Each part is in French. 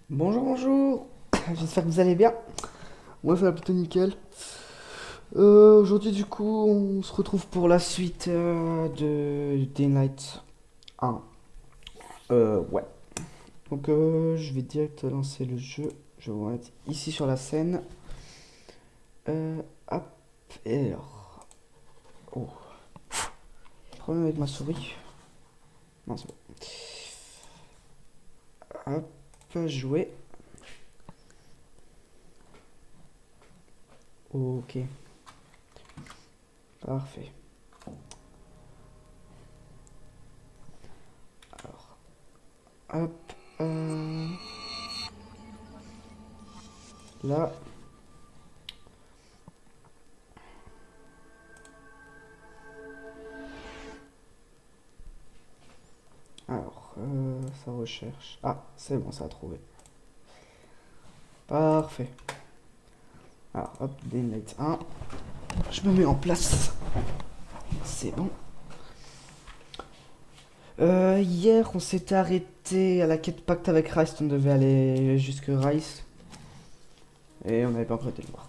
Bonjour, bonjour. J'espère que vous allez bien. Moi, ça va plutôt nickel. Aujourd'hui, du coup, on se retrouve pour la suite de Daylight 1. Ouais. Donc, je vais direct lancer le jeu. Je vais vous mettre ici sur la scène. Hop. Et alors. Oh. Problème avec ma souris. Non, c'est bon. Hop. Jouer. Ok. Parfait. Alors. Hop. Là. Alors, ça recherche. Ah, c'est bon, ça a trouvé. Parfait. Alors, hop, Daylight 1. Je me mets en place. C'est bon. Hier, on s'était arrêté à la quête pacte avec Rice. On devait aller jusque Rice. Et on n'avait pas encore été le voir.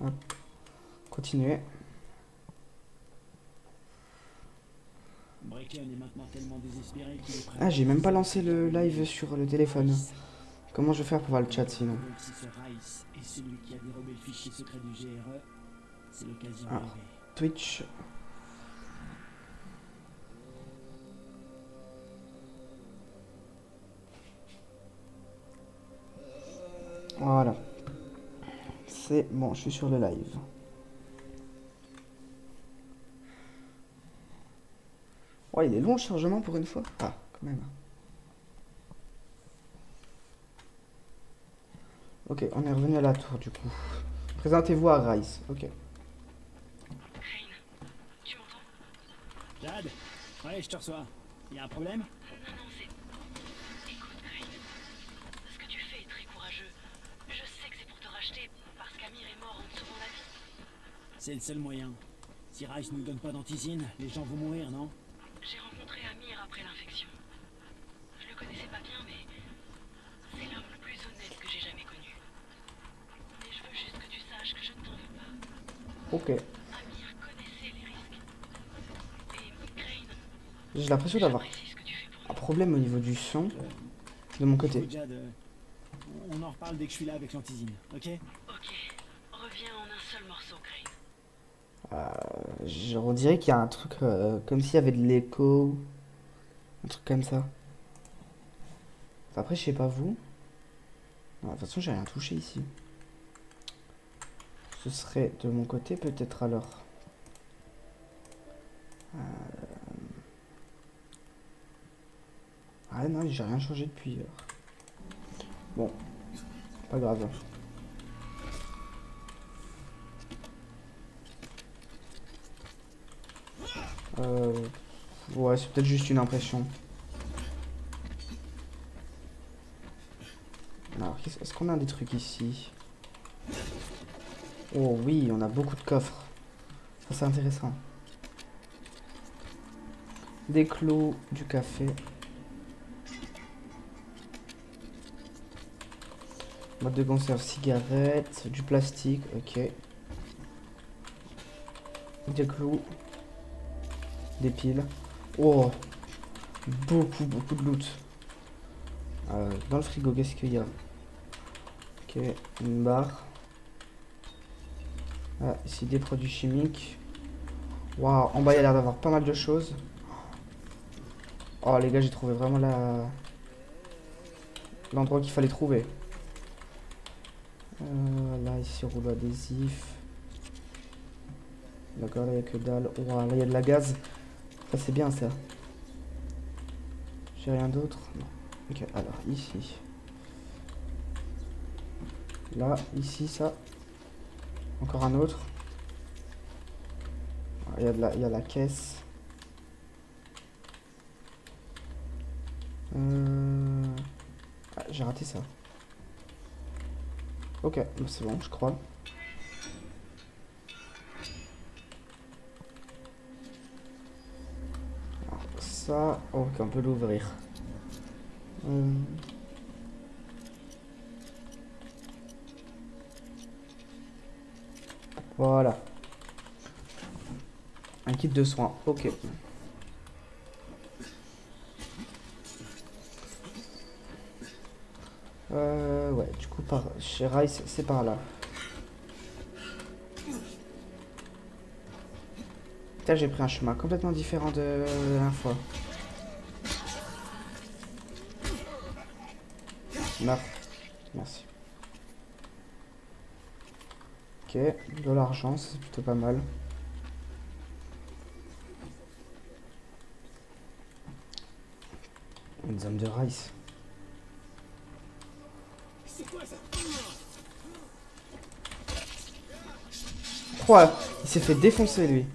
Hop, continuer. Bracken est maintenant tellement désespéré qu'il est prêt Ah, à j'ai même pas utiliser la lancé le technologie live sur le téléphone. Rice. Comment je vais faire pour voir le chat sinon? Donc si ce Rice est celui qui a dérobé le fichier secret du GRE, c'est l'occasion Alors, rêvée. Twitch. Voilà. C'est bon, je suis sur le live. Ouais, il est long le chargement pour une fois. Ah, quand même. Ok, on est revenu à la tour du coup. Présentez-vous à Rice. Ok. Crane, tu m'entends? Jade. Ouais, je te reçois. Y a un problème? Non, non, c'est... Écoute, Crane, ce que tu fais est très courageux. Je sais que c'est pour te racheter, parce qu'Amir est mort en te sauvant la vie. C'est le seul moyen. Si Rice nous donne pas d'antisine, les gens vont mourir, non? J'ai rencontré Amir après l'infection. Je le connaissais pas bien, mais c'est l'homme le plus honnête que j'ai jamais connu. Mais je veux juste que tu saches que je ne t'en veux pas. Ok. Amir connaissait les risques. Et Crane, J'ai l'impression d'avoir j'apprécie ce que tu fais pour un nous. problème au niveau du son Euh, de mon côté. Écoute, Jade, on en reparle dès que je suis là avec l'antisine, ok? Ok, reviens en un seul morceau, Crane. On dirait qu'il y a un truc comme s'il y avait de l'écho, un truc comme ça. Enfin, après, je sais pas vous. Non, de toute façon, j'ai rien touché ici. Ce serait de mon côté peut-être alors. Ah non, j'ai rien changé depuis hier. Bon, pas grave. Euh, ouais, c'est peut-être juste une impression. Alors, est-ce qu'on a des trucs ici? Oh oui, on a beaucoup de coffres. Ça, c'est intéressant. Des clous, du café. Boîte de conserve, cigarettes, du plastique, ok. Des clous, des piles. Oh, beaucoup de loot. Dans le frigo, qu'est-ce qu'il y a? Ok, une barre. Ah, ici des produits chimiques. Waouh, en bas il y a l'air d'avoir pas mal de choses. Oh les gars, j'ai trouvé vraiment l'endroit qu'il fallait trouver. Là, ici, rouleau adhésif. D'accord, là il n'y a que dalle. Waouh, là il y a de la gaz. Ça c'est bien ça. J'ai rien d'autre? Non. Ok, alors ici. Là, ici, ça. Encore un autre. Il y a la caisse. Euh... Ah, j'ai raté ça. Ok, bah, c'est bon, je crois. Alors, ça. Oh, ok, on peut l'ouvrir. Voilà. Un kit de soins. Ok. Ouais, du coup, chez Rice, c'est par là. Putain, j'ai pris un chemin complètement différent de la dernière fois. Meurs. Merci. Ok, de l'argent, c'est plutôt pas mal. Une zone de Rice. Oh, il s'est fait défoncer lui.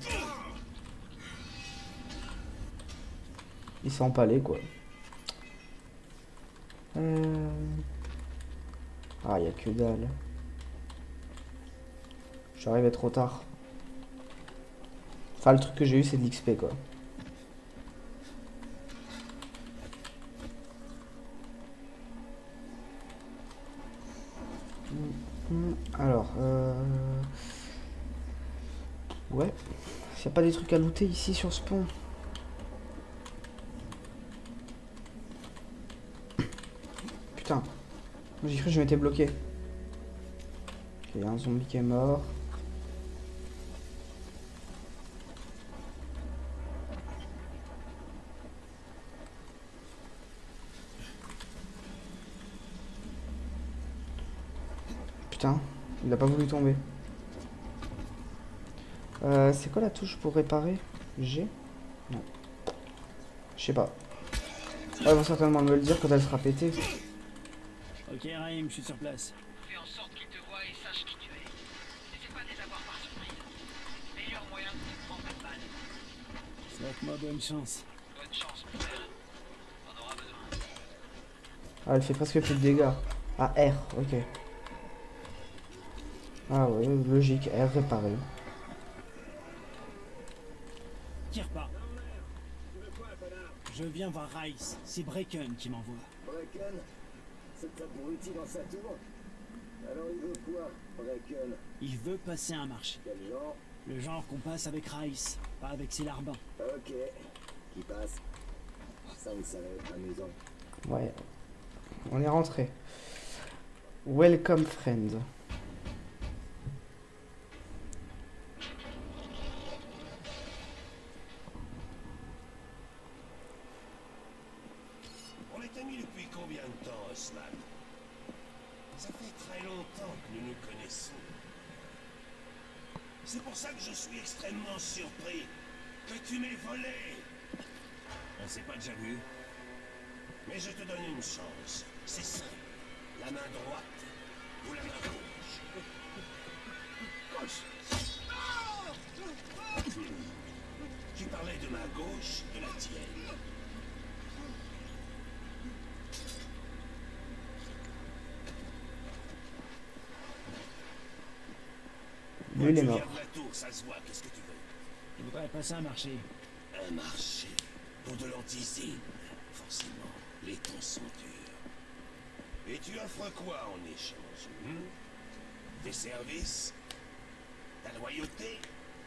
Il s'est empalé quoi. Ah, y a que dalle. Je suis arrivé trop tard. Enfin, le truc que j'ai eu, c'est de l'XP quoi. Alors, ouais. S'il n'y a pas des trucs à looter ici sur ce pont. Putain. J'ai cru que je m'étais bloqué. Ok, un zombie qui est mort. Putain, il a pas voulu tomber. C'est quoi la touche pour réparer? G? Non. Je sais pas. Ils vont certainement me le dire quand elle sera pétée. Ok, Raïm, je suis sur place. Fais en sorte qu'ils te voient et sachent qui tu es. N'essaie pas de les avoir par surprise. Meilleur moyen de te prendre une balle. Souhaite-moi bonne chance. Bonne chance, mon frère. On aura besoin. Ah, elle fait presque plus de dégâts. Ah, R, ok. Ah ouais, logique, R réparé. Tire pas. Je viens voir Rice. C'est Bracken qui m'envoie. Bracken? C'est un abruti dans sa tour? Alors il veut quoi, Bracken? Il veut passer un marché. Quel genre? Le genre qu'on passe avec Rice, pas avec ses larbins. Ok. Qui passe? Ça va être amusant. Ouais. On est rentré. Welcome, friend. On est amis depuis combien de temps, Osman? Ça fait très longtemps que nous nous connaissons. C'est pour ça que je suis extrêmement surpris que tu m'aies volé. On s'est pas déjà vu. Mais je te donne une chance. C'est simple. La main droite ou la main gauche. Tu parlais de ma gauche, de la tienne. Lui, il est Tu mort. viens de la tour, ça se voit. Qu'est-ce que tu veux? Je voudrais passer un marché. Un marché pour de l'antisine. Forcément, les temps sont durs. Et tu offres quoi en échange? Tes services? Ta loyauté?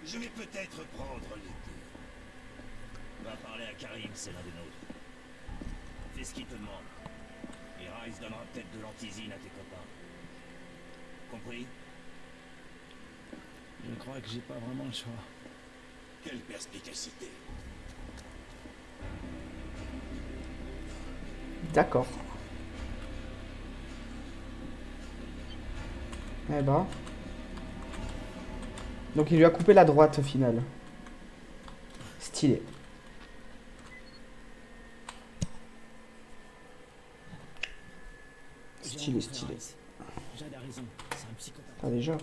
Je vais peut-être prendre les deux. Va parler à Karim, c'est l'un des nôtres. Fais ce qu'il te demande. Et Rice donnera peut-être de l'antisine à tes copains. Compris? Je crois que j'ai pas vraiment le choix. Quelle perspicacité. D'accord. Eh ben. Donc il lui a coupé la droite au final. Stylé. J'ai Stylé, rencontré stylé. Rice. Jade a raison, c'est un psychopathe. Ah déjà.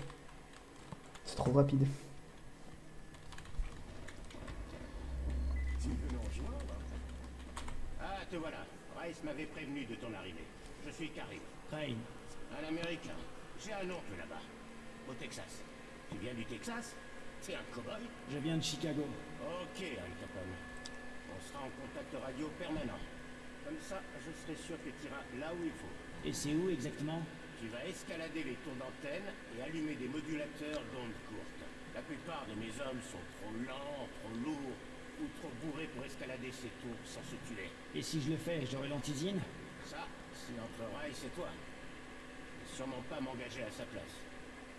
C'est trop rapide. Ah, te voilà. Rice m'avait prévenu de ton arrivée. Je suis Karim. Rain, Un Américain. J'ai un oncle là-bas, au Texas. Tu viens du Texas? T'es un cow-boy? je viens de Chicago. Ok, Al Capone. On sera en contact radio permanent. Comme ça, je serai sûr que tu iras là où il faut. Et c'est où exactement? Tu vas escalader les tours d'antenne et allumer des modulateurs d'ondes courtes. La plupart de mes hommes sont trop lents, trop lourds ou trop bourrés pour escalader ces tours sans se tuer. Et si je le fais, j'aurai l'antisine? Ça, c'est entre Rice et toi. Je vais sûrement pas m'engager à sa place.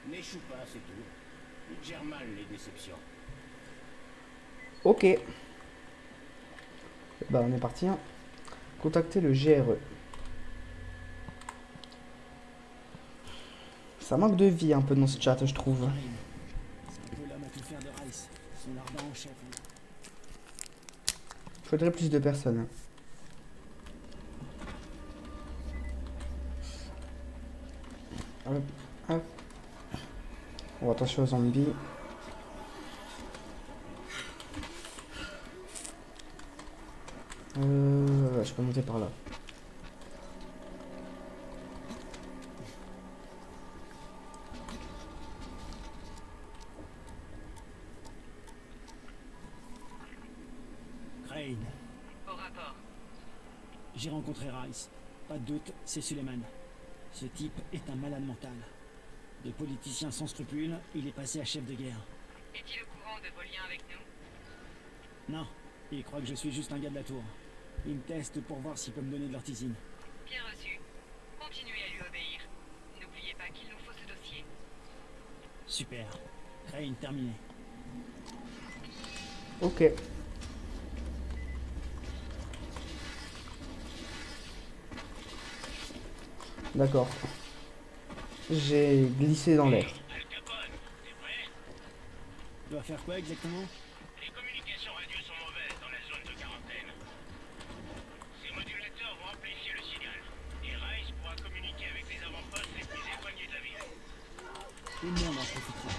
N'échoue pas, c'est tout. Il gère mal les déceptions. Ok. Bah on est parti. Hein. Contacter le GRE. Ça manque de vie un peu dans ce chat, je trouve. Karim. C'est un peu l'homme à tout faire de Rice. Son ardent en chef. Faudrait plus de personnes. Hop, hop. Oh, attention aux zombies. Je peux monter par là. Crane. Au rapport. J'ai rencontré Rice. Pas de doute, c'est Suleiman. Ce type est un malade mental. De politicien sans scrupules, il est passé à chef de guerre. Est-il au courant de vos liens avec nous? Non, il croit que je suis juste un gars de la tour. Il me teste pour voir s'il peut me donner de l'ortisine. Bien reçu. Continuez à lui obéir. N'oubliez pas qu'il nous faut ce dossier. Super. Crane terminé. Ok. D'accord. J'ai glissé dans l'air. Al Capone, t'es prêt? Tu dois faire quoi exactement? Les communications radio sont mauvaises dans la zone de quarantaine. Ces modulateurs vont amplifier le signal. Et Rice pourra communiquer avec les avant-postes les plus éloignés de la ville. Tout le monde en profitera.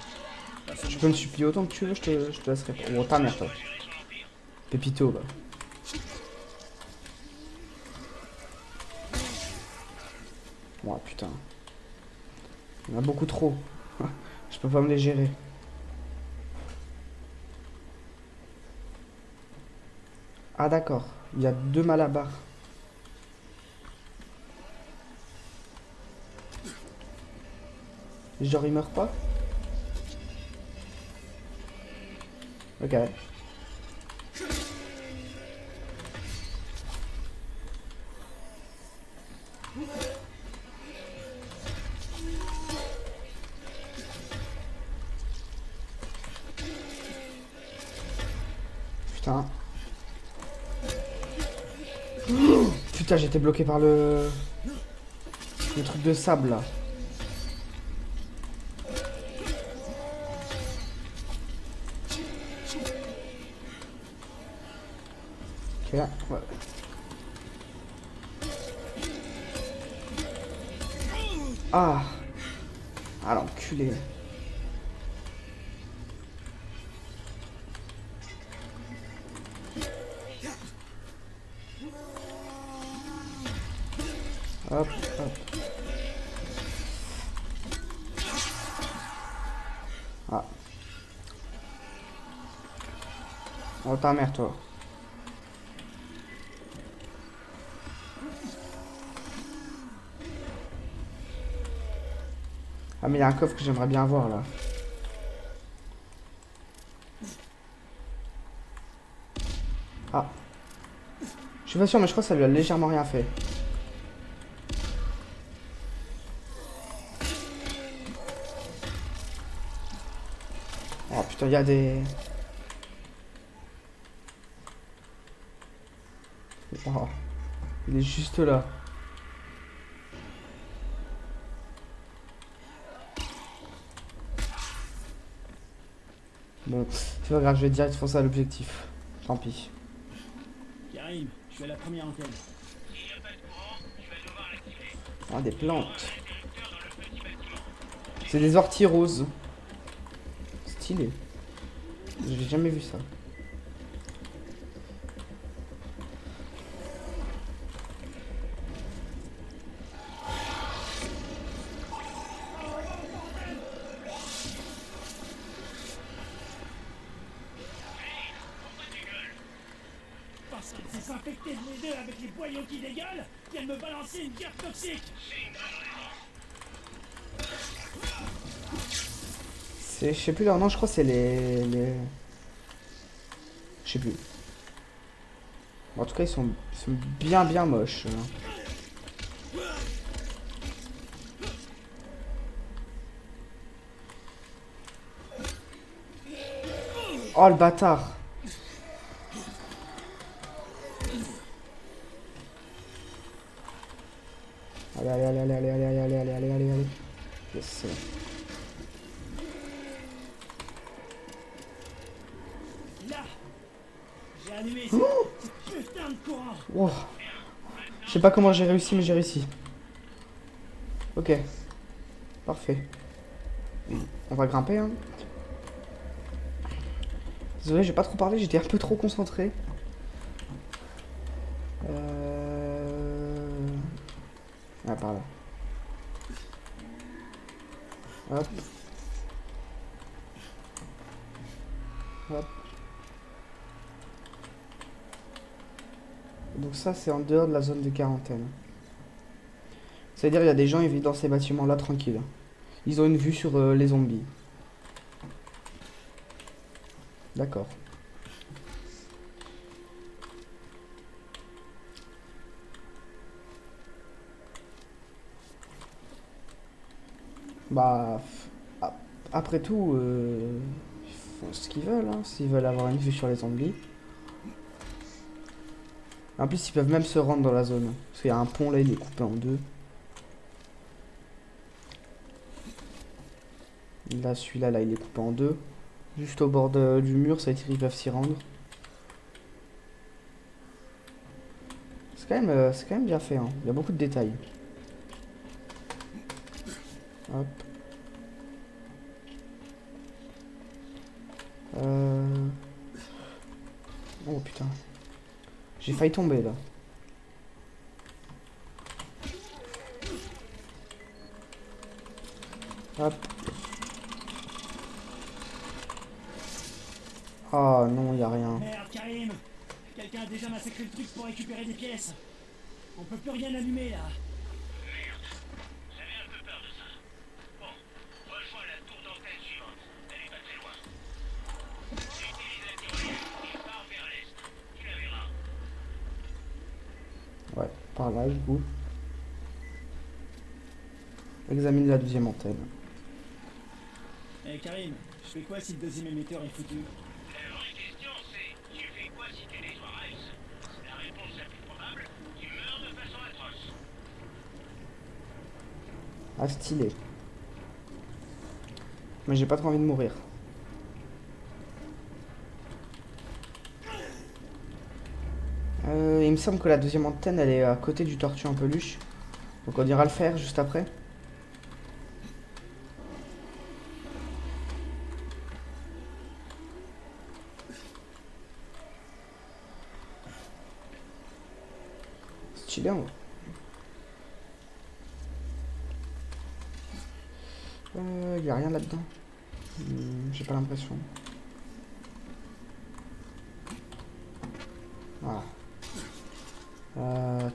Pas Tu seulement- peux me supplier autant que tu veux, je te laisserai. Oh, ta mère, toi. Pour gérer son empire. Pépito, bah. Ouais, putain. Il y en a beaucoup trop. Je peux pas me les gérer. Ah, d'accord. Il y a 2 malabars. Genre, il meurt pas? Ok. Putain. Putain, j'étais bloqué par le truc de sable là. Ok, là, ouais. Ah. Ah l'enculé. Hop, hop. Ah. Oh ta mère toi. Ah mais il y a un coffre que j'aimerais bien avoir là. Ah. Je suis pas sûr mais je crois que ça lui a légèrement rien fait. Oh putain, il y a des... Oh, il est juste là. Bon, c'est pas grave, je vais direct foncer à l'objectif. Tant pis. Karim, je suis à la première antenne. S'il n'y a pas de courant, tu vas devoir l'activer. Ah, des plantes. Interrupteur dans le petit bâtiment. C'est des orties roses. Stylé. J'ai jamais vu ça. deux avec les boyaux qui dégueulent viennent me balancer une guerre toxique. C'est, je sais plus leur nom, je crois que c'est les... Je sais plus. En tout cas, ils sont bien moches. Oh le bâtard. Allez. Yes. Là, j'ai allumé ce putain de courant. Wow. Je sais pas comment j'ai réussi, mais j'ai réussi. Ok. Parfait. On va grimper, hein. Désolé, j'ai pas trop parlé, j'étais un peu trop concentré. Ah, par là. Hop. Hop. Donc ça, c'est en dehors de la zone de quarantaine. C'est-à-dire, il y a des gens, ils vivent dans ces bâtiments-là, tranquilles. Ils ont une vue sur les zombies. D'accord. Bah, après tout, ils font ce qu'ils veulent, hein, s'ils veulent avoir une vue sur les zombies. En plus, ils peuvent même se rendre dans la zone. Parce qu'il y a un pont là, il est coupé en deux. Là, celui-là, là, il est coupé en deux. Juste au bord du mur, ça veut dire qu'ils peuvent s'y rendre. C'est quand même bien fait, hein. Il y a beaucoup de détails. Hop. Oh putain. J'ai failli tomber là. Hop. Oh non, y a rien. Merde, Karim. Quelqu'un a déjà massacré le truc pour récupérer des pièces. On peut plus rien allumer là. J'avais un peu peur de ça. Bon, rejoins la tour d'antenne suivante. Elle est pas très loin. Utilise la tyrolienne et pars vers l'est. Tu la verras. Ouais, par là du coup. Examine la deuxième antenne. Eh Karim, je fais quoi si le deuxième émetteur est foutu? La vraie question c'est, tu fais quoi si tu détruis Rice? La réponse la plus probable, tu meurs de façon atroce. Ah, stylé. Mais j'ai pas trop envie de mourir. Il me semble que la deuxième antenne, elle est à côté du tortue en peluche. Donc on ira le faire juste après. Stylé, hein. Y a rien là-dedans. J'ai pas l'impression. Voilà.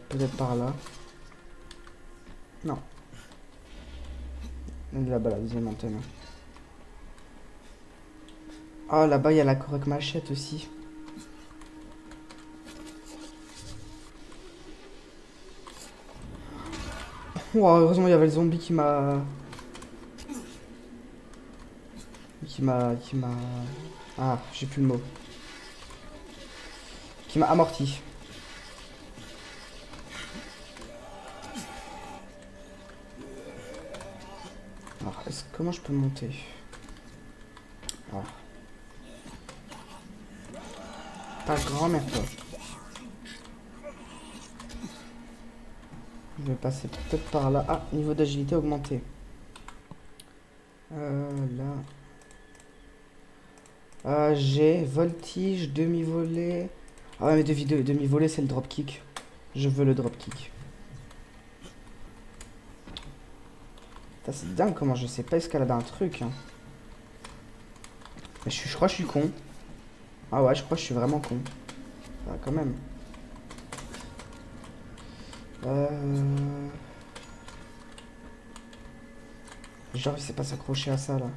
Peut-être par là. Non. Là-bas, la deuxième antenne. Ah, là-bas, il y a la correcte machette aussi. Oh, heureusement, il y avait le zombie qui m'a... Ah, j'ai plus le mot. Qui m'a amorti. Alors, comment je peux monter? Ah. Pas grand-mère, toi. Je vais passer peut-être par là. Ah, niveau d'agilité augmenté. Là. J'ai voltige, demi-volée. Ah ouais, mais demi-volée, c'est le dropkick. Je veux le dropkick. C'est dingue comment je sais pas escalader un truc. Hein. Mais je crois que je suis con. Ah ouais, je crois que je suis vraiment con. Ah, quand même. Genre, il sait pas s'accrocher à ça là.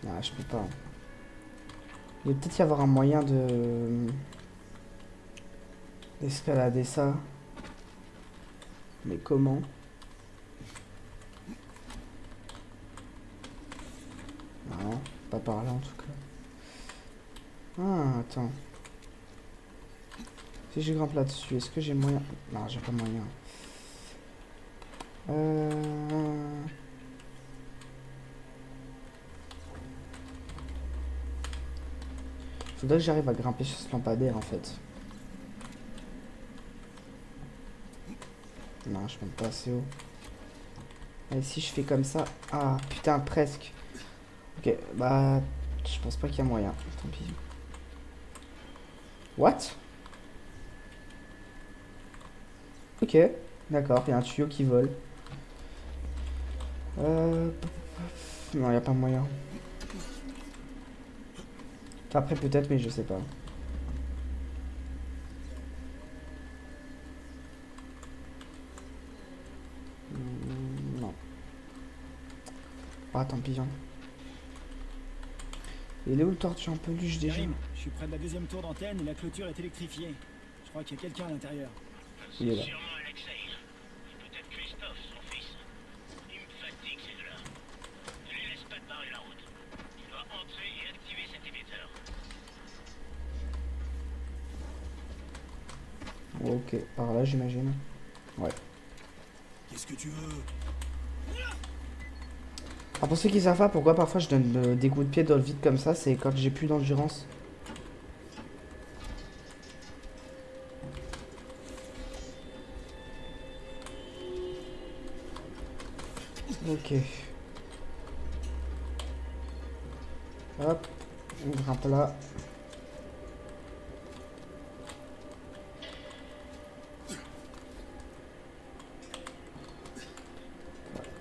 Ah, je peux pas. Il va peut-être y avoir un moyen de d'escalader ça. Mais comment? Non, pas par là en tout cas. Ah, attends. Si je grimpe là-dessus, est-ce que j'ai moyen? Non, j'ai pas moyen. Faudrait que j'arrive à grimper sur ce lampadaire en fait. Non, je monte pas assez haut. Et si je fais comme ça... Ah, putain, presque. Ok, bah... Je pense pas qu'il y a moyen. Tant pis. What? Ok, d'accord, il y a un tuyau qui vole. Non, il n'y a pas moyen. Après, peut-être, mais je sais pas. Non. Ah, tant pis. Hein. Il est où le tortue en peluche déjà? Karim, je suis près de la deuxième tour d'antenne et la clôture est électrifiée. Je crois qu'il y a quelqu'un à l'intérieur. Il est là. Sûrement Alexei. Et peut-être Christophe, son fils. Il me fatigue ces deux-là. Ne lui laisse pas te barrer la route. Tu dois entrer et activer cet émetteur. Ok, par là j'imagine. Ouais. Qu'est-ce que tu veux? Ah, pour ceux qui savent pas pourquoi parfois je donne des coups de pied dans le vide comme ça, c'est quand j'ai plus d'endurance. Ok. Hop, on grimpe là.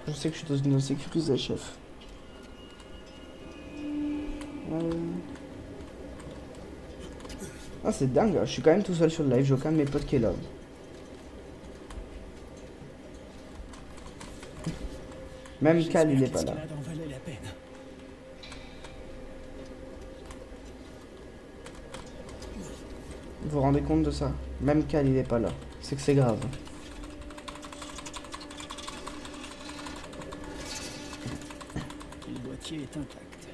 Je sais que je suis dans une zone sécurisée, chef. Ah, c'est dingue, je suis quand même tout seul sur le live, j'ai aucun de mes potes qui est là. Même Cal, il est pas là. L'escalade en valait la peine. Vous vous rendez compte de ça? Même Cal, il est pas là. C'est que c'est grave. Le boîtier est intact.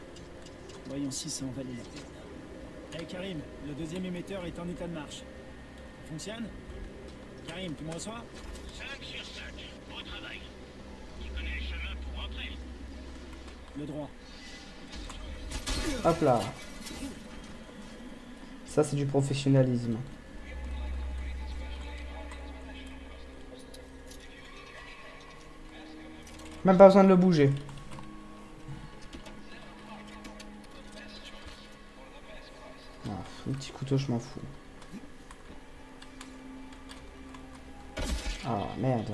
Voyons si ça en valait la peine. Hey Karim, le deuxième émetteur est en état de marche. Ça fonctionne? Karim, tu me reçois? 5 sur 5. Beau travail. Tu connais le chemin pour rentrer. Le droit. Hop là. Ça, c'est du professionnalisme. Même pas besoin de le bouger. Ah, le petit couteau, je m'en fous. Ah, merde.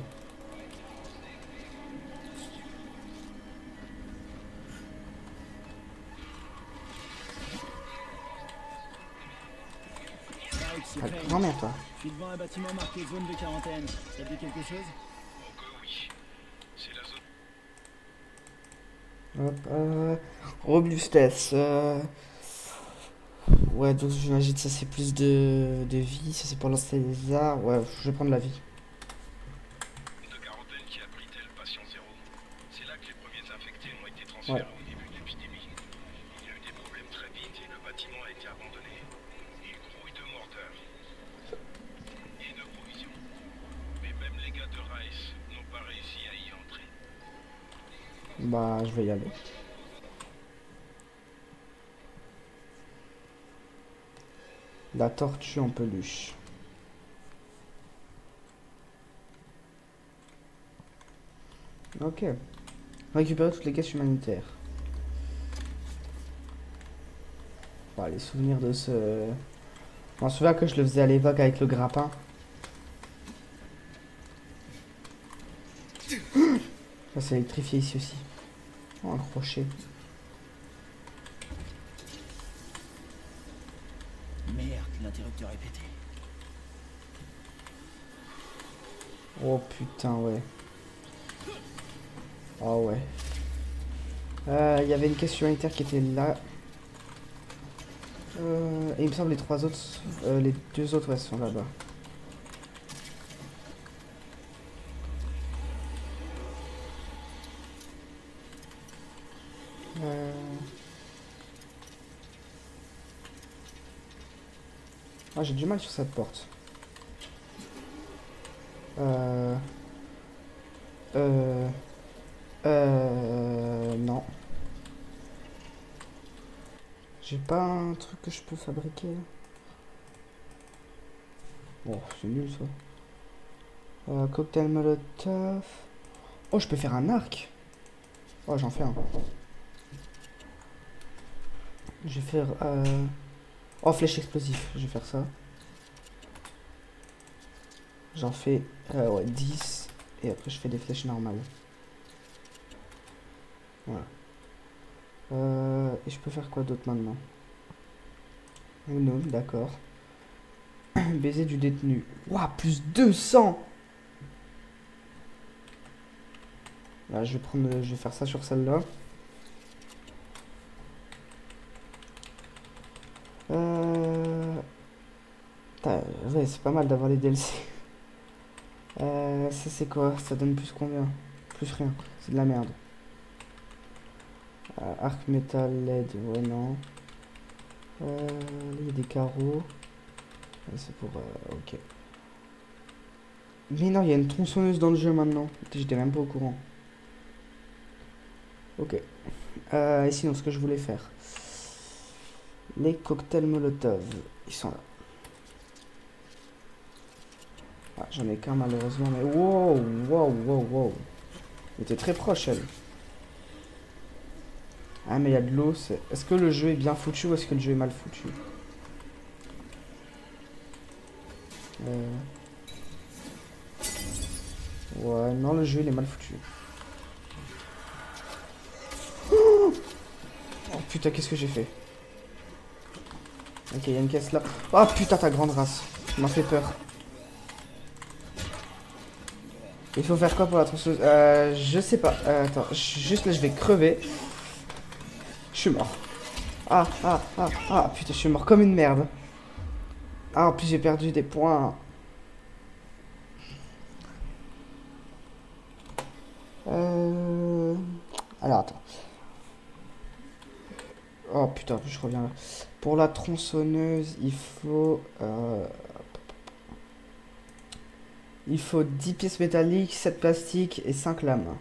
Right, c'est Ah, Crane. grand-mère, toi. Je suis devant un bâtiment marqué zone de quarantaine. Ça te dit quelque chose? Oh que oui. C'est la zone. Hop, robustesse. Ouais, donc j'imagine que ça c'est plus de vie, ça c'est pour lancer les arts. Ouais, je vais prendre la vie. De quarantaine qui abritait le patient zéro. C'est là que les premiers infectés ont été transférés au début de l'épidémie. Il y a eu des problèmes très vite et le bâtiment a été abandonné. Il grouille de morteurs. Et de provisions. Mais même les gars de Rice n'ont pas réussi à y entrer. Bah, je vais y aller. La tortue en peluche. Ok. Récupérer toutes les caisses humanitaires. Bah, les souvenirs de ce... Je m'en souviens que je le faisais à l'époque avec le grappin. Ça c'est électrifié ici aussi. Oh, un crochet. Merde, l'interrupteur est pété. Oh putain, ouais. Oh ouais. Il y avait une caisse humanitaire qui était là. Et il me semble les trois autres, les deux autres, ouais, sont là-bas. Ah, j'ai du mal sur cette porte. Non. J'ai pas un truc que je peux fabriquer. Oh, c'est nul ça. Cocktail molotov. Oh, je peux faire un arc. Oh, j'en fais un. Je vais faire... Oh, flèche explosive. Je vais faire ça. J'en fais ouais, 10. Et après, je fais des flèches normales. Voilà. Et je peux faire quoi d'autre maintenant? Non, d'accord. Baiser du détenu. Ouah, plus 200! Là, je vais faire ça sur celle-là. Ouais, c'est pas mal d'avoir les DLC. Ça c'est quoi? Ça donne plus combien? Plus rien. C'est de la merde. Arc métal LED, ouais non. Il y a des carreaux. C'est pour... ok. Mais non, il y a une tronçonneuse dans le jeu maintenant. J'étais même pas au courant. Ok. Et sinon, ce que je voulais faire. Les cocktails Molotov. Ils sont là. Ah, j'en ai qu'un malheureusement, mais wow, wow, wow, wow. Elle était très proche, elle. Ah, mais il y a de l'eau. Est-ce que le jeu est bien foutu ou est-ce que le jeu est mal foutu? Ouais, non, le jeu il est mal foutu. Oh putain, qu'est-ce que j'ai fait? Ok, il y a une caisse là. Oh putain, ta grande race. Tu m'as fait peur. Il faut faire quoi pour la tronçonneuse? Je sais pas. Attends, juste là, je vais crever. Je suis mort. Ah, putain, je suis mort comme une merde. Ah, en plus, j'ai perdu des points. Alors, attends. Oh putain, je reviens là. Pour la tronçonneuse, il faut... il faut 10 pièces métalliques, 7 plastiques et 5 lames.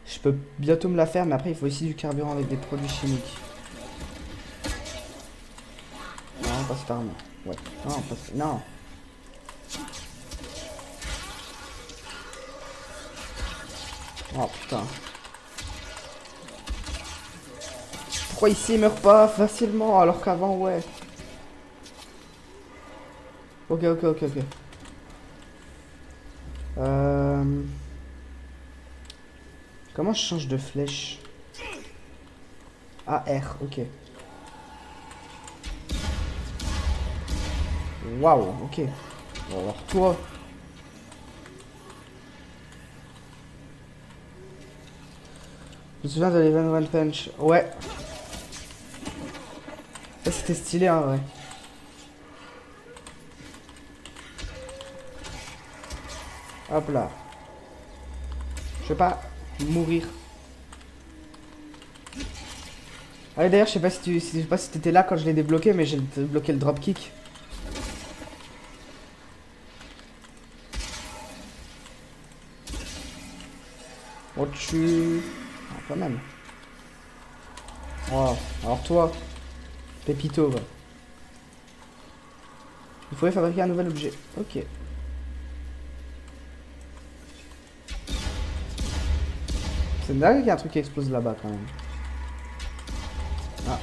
Je peux bientôt me la faire, mais après, il faut aussi du carburant avec des produits chimiques. Non, pas cette arme. Ouais. Non, pas... Non. Oh putain. Pourquoi ici il meurt pas facilement alors qu'avant ouais. Ok. Comment je change de flèche? Ah R, ok. Waouh, ok. Bon, alors toi. Je me souviens de l'Event One Punch. Ouais. Ça c'était stylé en vrai. Hop là. Je vais pas mourir. Ah d'ailleurs je sais pas si t'étais là quand je l'ai débloqué, mais j'ai débloqué le dropkick. Oh tu... Ah, quand même. Oh, alors toi, Pépito va. Il faudrait fabriquer un nouvel objet. Ok. C'est dingue qu'il y a un truc qui explose là-bas quand même. Ah.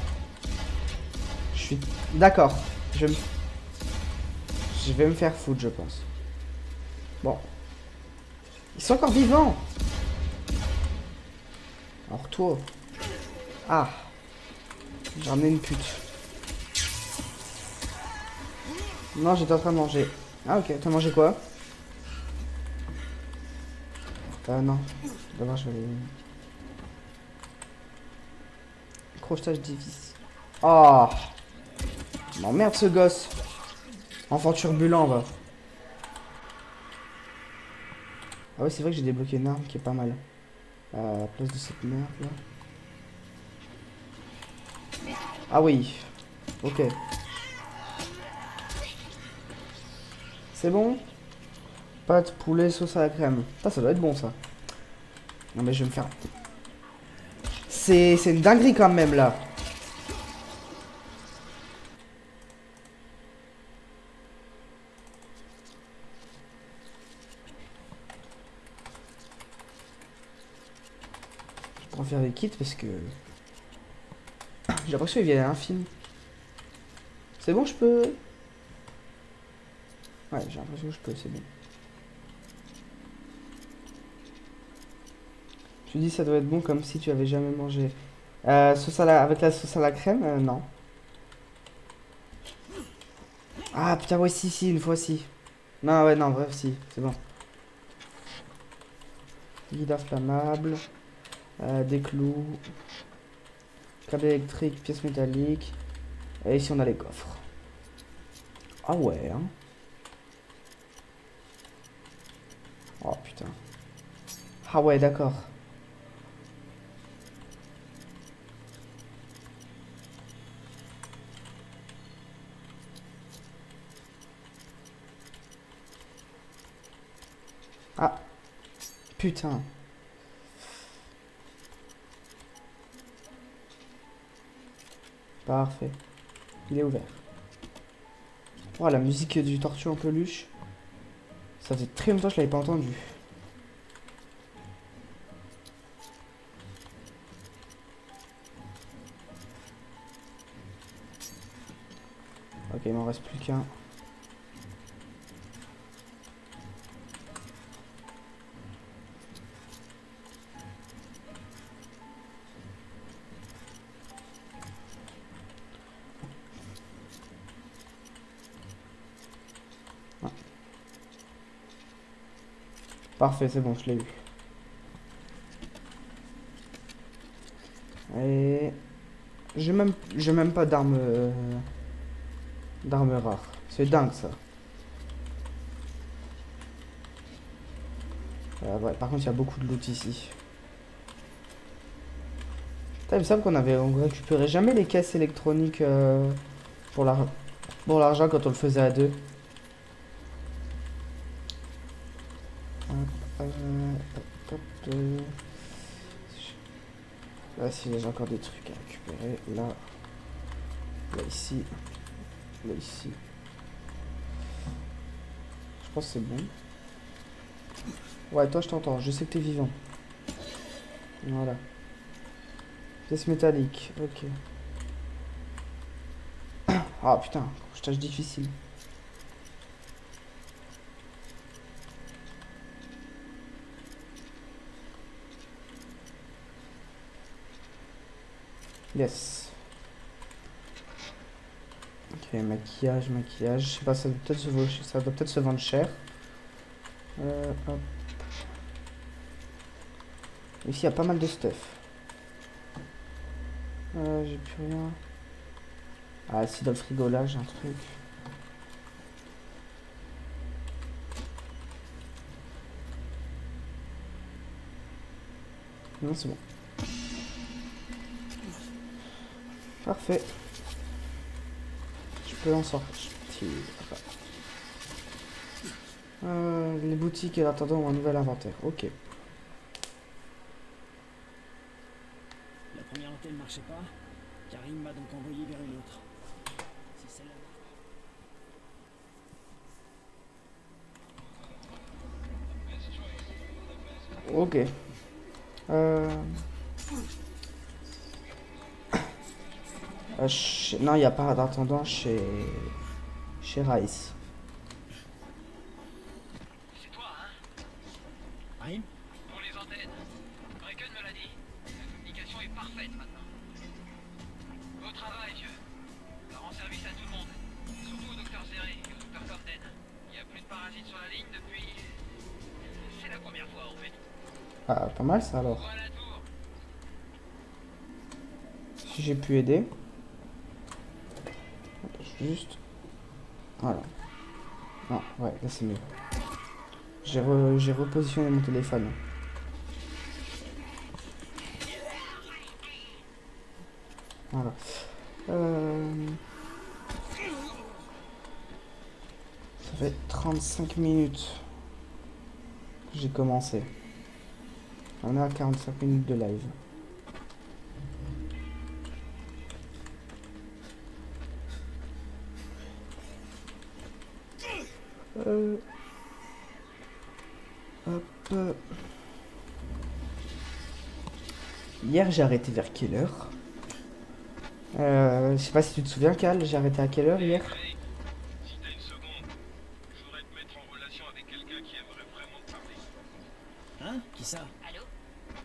Je suis... D'accord. Je vais me faire foutre, je pense. Bon. Ils sont encore vivants. Alors toi... Ah. J'ai ramené une pute. Non, j'étais en train de manger. Ah ok, t'as mangé quoi? Non. D'abord, je vais aller... Crochetage difficile. Oh, m'emmerde ce gosse. Enfant turbulent, va. Ah ouais, c'est vrai que j'ai débloqué une arme qui est pas mal. À la place de cette merde là. Ah oui. Ok. C'est bon? Pâte, poulet, sauce à la crème. Ça doit être bon ça. Non mais je vais me faire... C'est une dinguerie quand même là. Je vais en faire des kits parce que... J'ai l'impression qu'il y a un film. C'est bon, je peux... Ouais, j'ai l'impression que je peux, c'est bon. Tu dis ça doit être bon comme si tu avais jamais mangé. Avec la sauce à la crème, non. Ah putain, ouais, si, une fois si. Non, ouais, non, bref, si, c'est bon. Guide inflammable. Des clous. Câble électrique, pièces métalliques. Et ici on a les coffres. Ah ouais, hein. Oh putain. Ah ouais, d'accord. Ah. Putain. Parfait. Il est ouvert. Oh, la musique du tortue en peluche. Ça faisait très longtemps que je l'avais pas entendu. Ok, il m'en reste plus qu'un. Ah. Parfait, c'est bon, je l'ai eu. Et... J'ai même pas d'arme... d'arme rare. C'est dingue, ça. Ouais, par contre, il y a beaucoup de loot ici. Putain, il me semble on récupérait jamais les caisses électroniques pour l'argent quand on le faisait à deux. Là, si j'ai encore des trucs à récupérer. Là. Là, ici. Là, ici. Je pense que c'est bon. Ouais, toi, je t'entends. Je sais que t'es vivant. Voilà. Pièce métallique. Ok. Ah, putain. Tâche difficile. Yes. Ok, maquillage. Je sais pas, ça doit peut-être se vendre cher. Hop. Ici, il y a pas mal de stuff. J'ai plus rien. Ah, si, dans le frigo, là, j'ai un truc. Non, c'est bon. Parfait. Je peux en sortir. Les boutiques et l'attendant ont un nouvel inventaire. Ok. La première antenne marchait pas. Karim m'a donc envoyé vers une autre. Si celle-là... Ok. Non, il n'y a pas d'attendant chez Rice. C'est toi, hein? Karim? Pour les antennes. Bracken me l'a dit. La communication est parfaite maintenant. Beau travail, vieux. Ça rend service à tout le monde. Surtout au docteur Zéré et au docteur Camden. Il n'y a plus de parasites sur la ligne depuis... C'est la première fois, en fait. Ah, pas mal ça alors. Si j'ai pu aider. Juste. Voilà. Ah, ouais, là c'est mieux. J'ai repositionné mon téléphone. Voilà. Ça fait 35 minutes que j'ai commencé. On est à 45 minutes de live. Hop. Hier, j'ai arrêté vers quelle heure? Je sais pas si tu te souviens, Cal, j'ai arrêté à quelle heure hier? Craig, si t'as une seconde, je voudrais te mettre en relation avec quelqu'un qui aimerait vraiment te parler. Hein? Qui ça? Allô?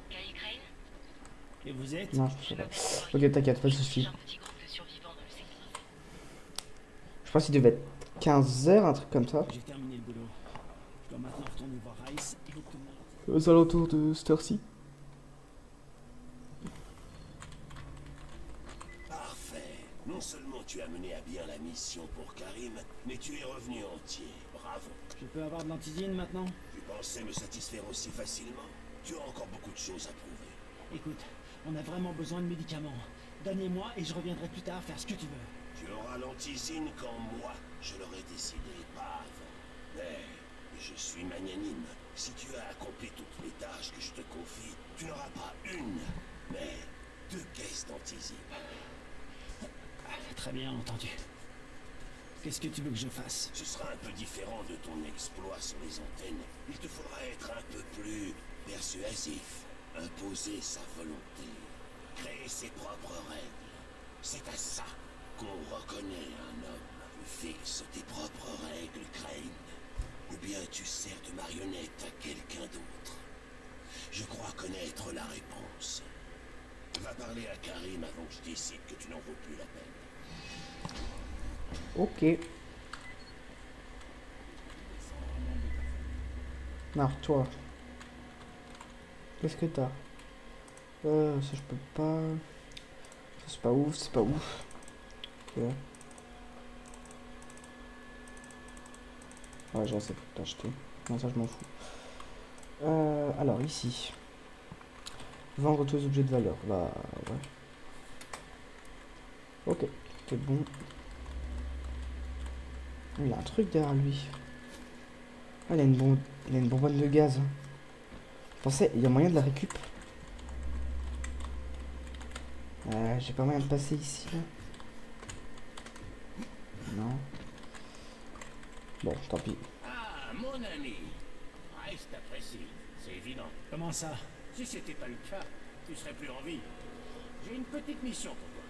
Kyle Crane? Et vous êtes? Non, je sais pas. Ok, t'inquiète, pas de soucis. Un petit groupe de survivants dans le secteur. Je pense qu'il devait être 15 heures, un truc comme ça. J'ai terminé le boulot. Je dois maintenant retourner voir Rice et obtenir... Aux alentours de cette heure-ci. Parfait. Non seulement tu as mené à bien la mission pour Karim, mais tu es revenu entier. Bravo. Je peux avoir de l'antisine maintenant? Tu pensais me satisfaire aussi facilement? Tu as encore beaucoup de choses à prouver. Écoute, on a vraiment besoin de médicaments. Donnez-moi et je reviendrai plus tard faire ce que tu veux. Tu auras l'antisine quand moi, je l'aurai décidé, pas avant. Mais je suis magnanime. Si tu as accompli toutes les tâches que je te confie, tu n'auras pas une, mais 2 caisses d'antisine. Très bien entendu. Qu'est-ce que tu veux que je fasse? Ce sera un peu différent de ton exploit sur les antennes. Il te faudra être un peu plus persuasif, imposer sa volonté, créer ses propres règles. C'est à ça qu'on reconnaît un homme. Fixe tes propres règles, Crane. Ou bien tu sers de marionnette à quelqu'un d'autre. Je crois connaître la réponse. Va parler à Karim avant que je décide que tu n'en vaux plus la peine. Ok. Alors, toi. Qu'est-ce que t'as? Ça je peux pas. Ça c'est pas ouf, c'est pas ouf. Ok. Ouais, j'ai assez pour t'acheter. Non, ça je m'en fous. Alors, ici. Vendre tous les objets de valeur. Bah, ouais. Ok, c'est bon. Il y a un truc derrière lui. Ah, il a une bonbonne de gaz. Je pensais, il y a moyen de la récup. J'ai pas moyen de passer ici, là. Non. Bon, tant pis. Ah, mon ami. Rice t'apprécie, c'est évident. Comment ça? Si c'était pas le cas, tu serais plus en vie. J'ai une petite mission pour toi.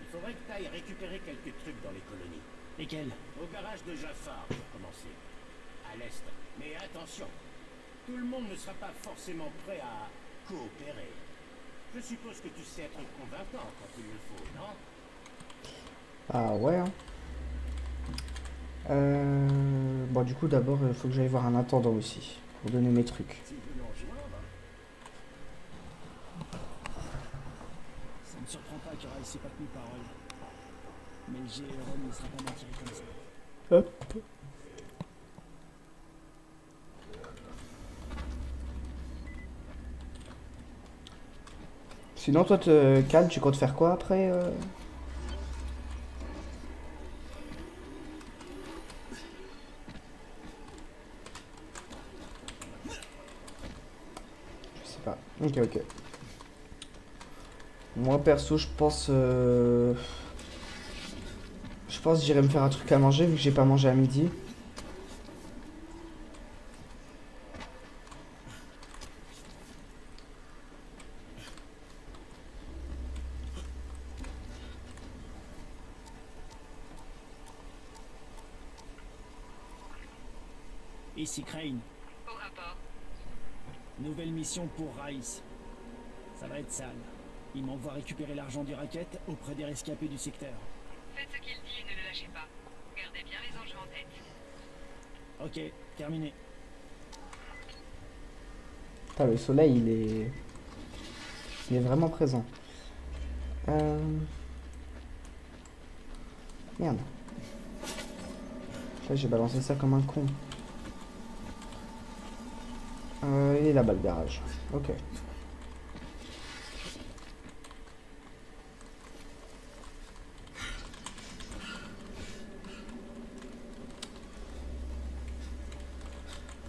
Il faudrait que tu ailles récupérer quelques trucs dans les colonies. Lesquels? Au garage de Jafar, pour commencer. À l'est. Mais attention, tout le monde ne sera pas forcément prêt à coopérer. Je suppose que tu sais être convaincant quand il le faut, non? Ah ouais. Hein. Bon, du coup, d'abord, il faut que j'aille voir un attendant aussi. Pour donner mes trucs. Tu veux nous rejoindre? Ça ne surprend pas que Rice ait pas tenu parole. Mais le GRM ne sera pas matiré comme ça. Hop. Sinon, toi, Cal, tu comptes faire quoi après Je sais pas. Ok, ok. Moi, perso, je pense que j'irai me faire un truc à manger vu que j'ai pas mangé à midi. Ici Crane. Au rapport. Nouvelle mission pour Rice. Ça va être sale. Il m'envoie récupérer l'argent du racket auprès des rescapés du secteur. Faites ce qu'il dit et ne le lâchez pas. Gardez bien les enjeux en tête. Ok, terminé. Putain, le soleil, il est vraiment présent. Merde. Là, j'ai balancé ça comme un con. Il est là-bas le garage. Ok.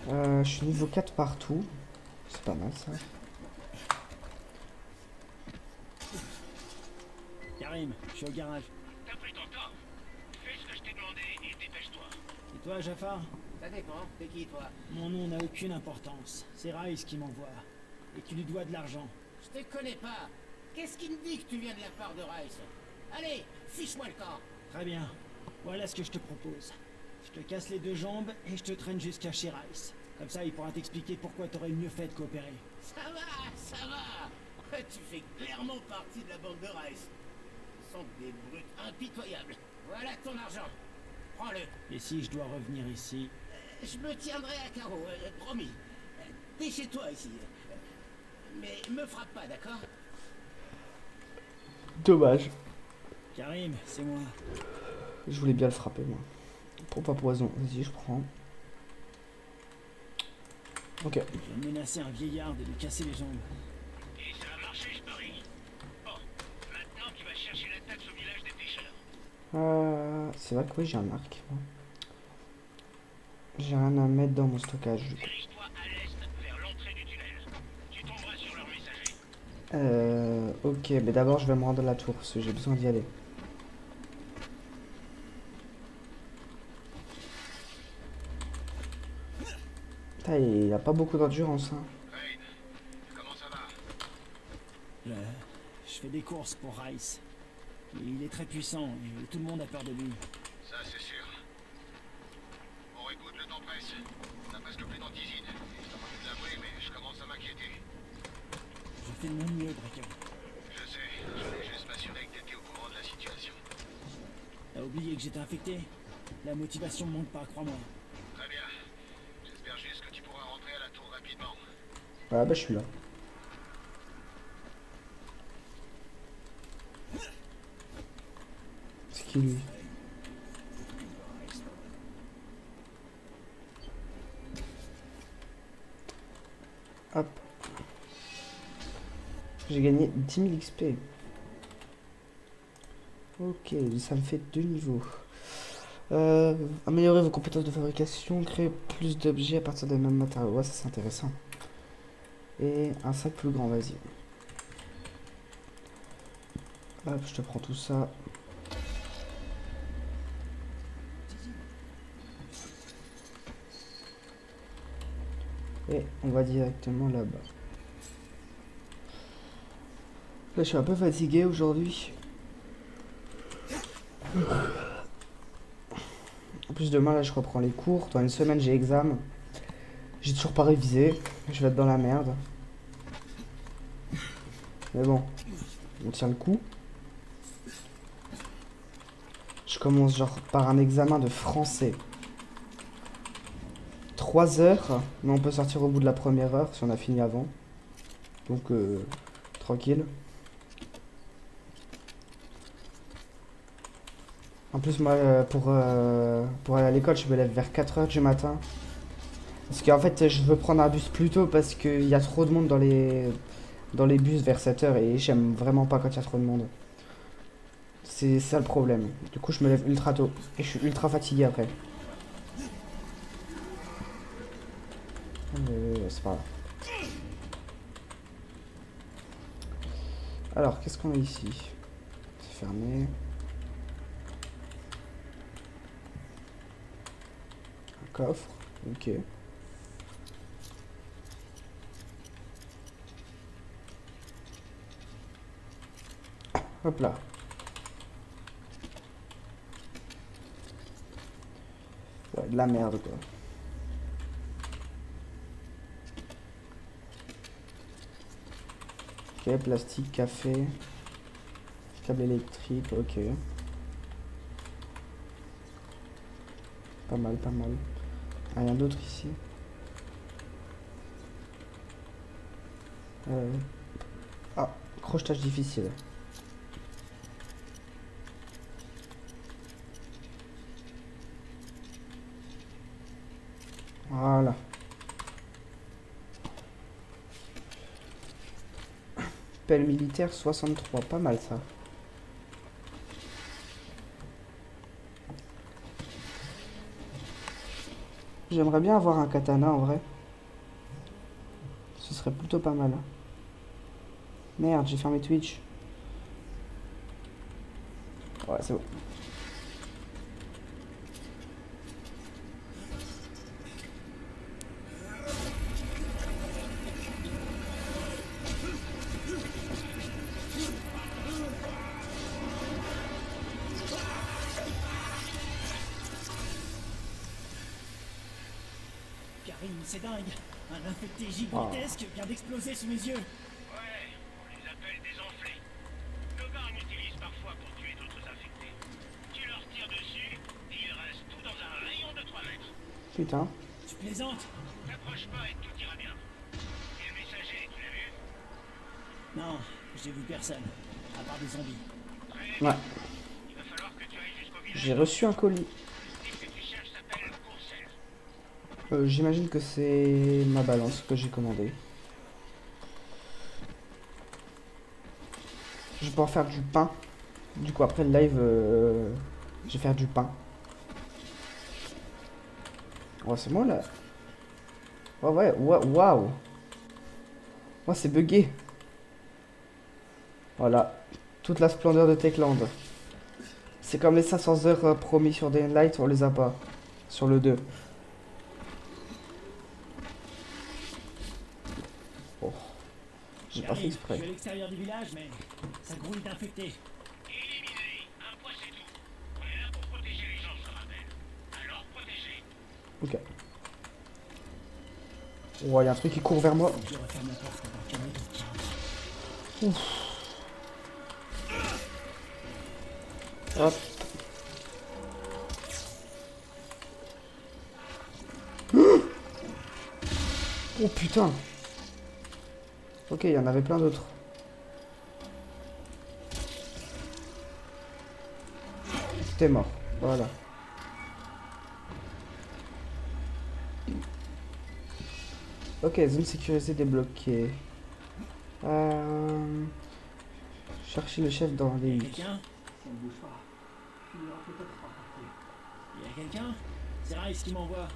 Je suis niveau 4 partout. C'est pas mal ça. Karim, je suis au garage. T'as pris ton temps. Fais ce que je t'ai demandé et dépêche-toi. Et toi, Jafar? Ça dépend. T'es qui, toi? Mon nom n'a aucune importance. C'est Rice qui m'envoie. Et tu lui dois de l'argent. Je te connais pas. Qu'est-ce qui me dit que tu viens de la part de Rice? Allez, fiche-moi le camp. Très bien. Voilà ce que je te propose. Je te casse les 2 jambes et je te traîne jusqu'à chez Rice. Comme ça, il pourra t'expliquer pourquoi t'aurais mieux fait de coopérer. Ça va, ça va. Tu fais clairement partie de la bande de Rice. Ce sont des brutes impitoyables. Voilà ton argent. Prends-le. Et si je dois revenir ici? Je me tiendrai à carreau, promis. T'es chez toi ici. Mais me frappe pas, d'accord? Dommage. Karim, c'est moi. Je voulais bien le frapper, moi. Pour pas poison. Vas-y, je prends. Ok. Je vais menacer un vieillard de lui casser les jambes. Et ça a marché, je parie. Bon, maintenant tu vas chercher la taxe au village des pêcheurs. C'est vrai que oui, j'ai un arc. J'ai rien à mettre dans mon stockage. Dirige-toi à l'est, vers l'entrée du tunnel. Tu tomberas sur leur messager. Ok, mais d'abord je vais me rendre à la tour parce que j'ai besoin d'y aller. Putain, il a pas beaucoup d'endurance, hein. Rain, comment ça va? Je fais des courses pour Rice. Il est très puissant et tout le monde a peur de lui. Ça, c'est sûr. Bon, écoute, le temps presse. On a presque plus d'antisine. Je t'en prie de l'avouer, mais je commence à m'inquiéter. Je fais de mon mieux, Brecken. Je sais, je voulais juste m'assurer que t'étais au courant de la situation. T'as oublié que j'étais infecté? La motivation me manque pas, crois-moi. Très bien. J'espère juste que tu pourras rentrer à la tour rapidement. Ah bah je suis là. C'est qui lui? Hop. J'ai gagné 10 000 XP. Ok, ça me fait 2 niveaux. Améliorer vos compétences de fabrication, créer plus d'objets à partir des mêmes matériaux. Ouais, ça c'est intéressant. Et un sac plus grand, vas-y. Hop, je te prends tout ça. Et on va directement là-bas. Là, je suis un peu fatigué aujourd'hui. En plus, demain, là, je reprends les cours. Dans une semaine, j'ai examen. J'ai toujours pas révisé. Je vais être dans la merde. Mais bon, on tient le coup. Je commence genre par un examen de français. 3 heures, mais on peut sortir au bout de la première heure si on a fini avant. Donc, tranquille. En plus, moi, pour aller à l'école, je me lève vers 4 heures du matin. Parce qu'en fait, je veux prendre un bus plus tôt parce qu'il y a trop de monde dans les bus vers 7 heures et j'aime vraiment pas quand il y a trop de monde. C'est ça le problème. Du coup, je me lève ultra tôt et je suis ultra fatigué après. C'est pas grave. Alors, qu'est-ce qu'on a ici? C'est fermé. Un coffre. Ok. Hop là. Ouais, de la merde quoi. Ok, plastique, café, câble électrique, ok. Pas mal, pas mal. Rien d'autre ici. Euh... Ah, crochetage difficile. Voilà. Pelle militaire 63, pas mal ça. J'aimerais bien avoir un katana en vrai. Ce serait plutôt pas mal. Merde, j'ai fermé Twitch. Ouais, c'est bon. Karim, c'est dingue. Un infecté gigantesque vient d'exploser sous mes yeux. Ouais, on les appelle des enflés. Nos gardes l'utilisent parfois pour tuer d'autres infectés. Tu leur tires dessus, et ils restent tout dans un rayon de 3 mètres. Putain. Tu plaisantes? T'approches pas et tout ira bien. Et le messager, tu l'as vu? Non, j'ai vu personne. À part des zombies. Ouais. Il va falloir que tu ailles jusqu'au village. J'ai reçu un colis. Le type que tu cherches s'appelle Courcelles. J'imagine que c'est ma balance que j'ai commandée. Je vais pouvoir faire du pain. Du coup, après le live, je vais faire du pain. Oh, c'est moi là. Oh, ouais, waouh. Oh, c'est bugué. Voilà. Toute la splendeur de Techland. C'est comme les 500 heures promis sur Day and Light, on les a pas. Sur le 2. Oh. J'ai pas fait Karim, je exprès. suis à l'extérieur du village, mais ça grouille d'infectés. Éliminez. Un point, c'est tout. On est là pour protéger les gens, je le rappelle. Alors protégez. Ok. Oh, y a un truc qui court vers moi. Je referme la porte avant qu'il y en ait d'autres qui entrent. Hop. Oh putain. Ok, il y en avait plein d'autres. T'es mort. Voilà. Ok, zone sécurisée débloquée. Chercher le chef dans les Il y a huttes. quelqu'un? On ne bouge pas. Tu n'iras peut-être pas partir. Il y a quelqu'un? C'est Rice qui m'envoie.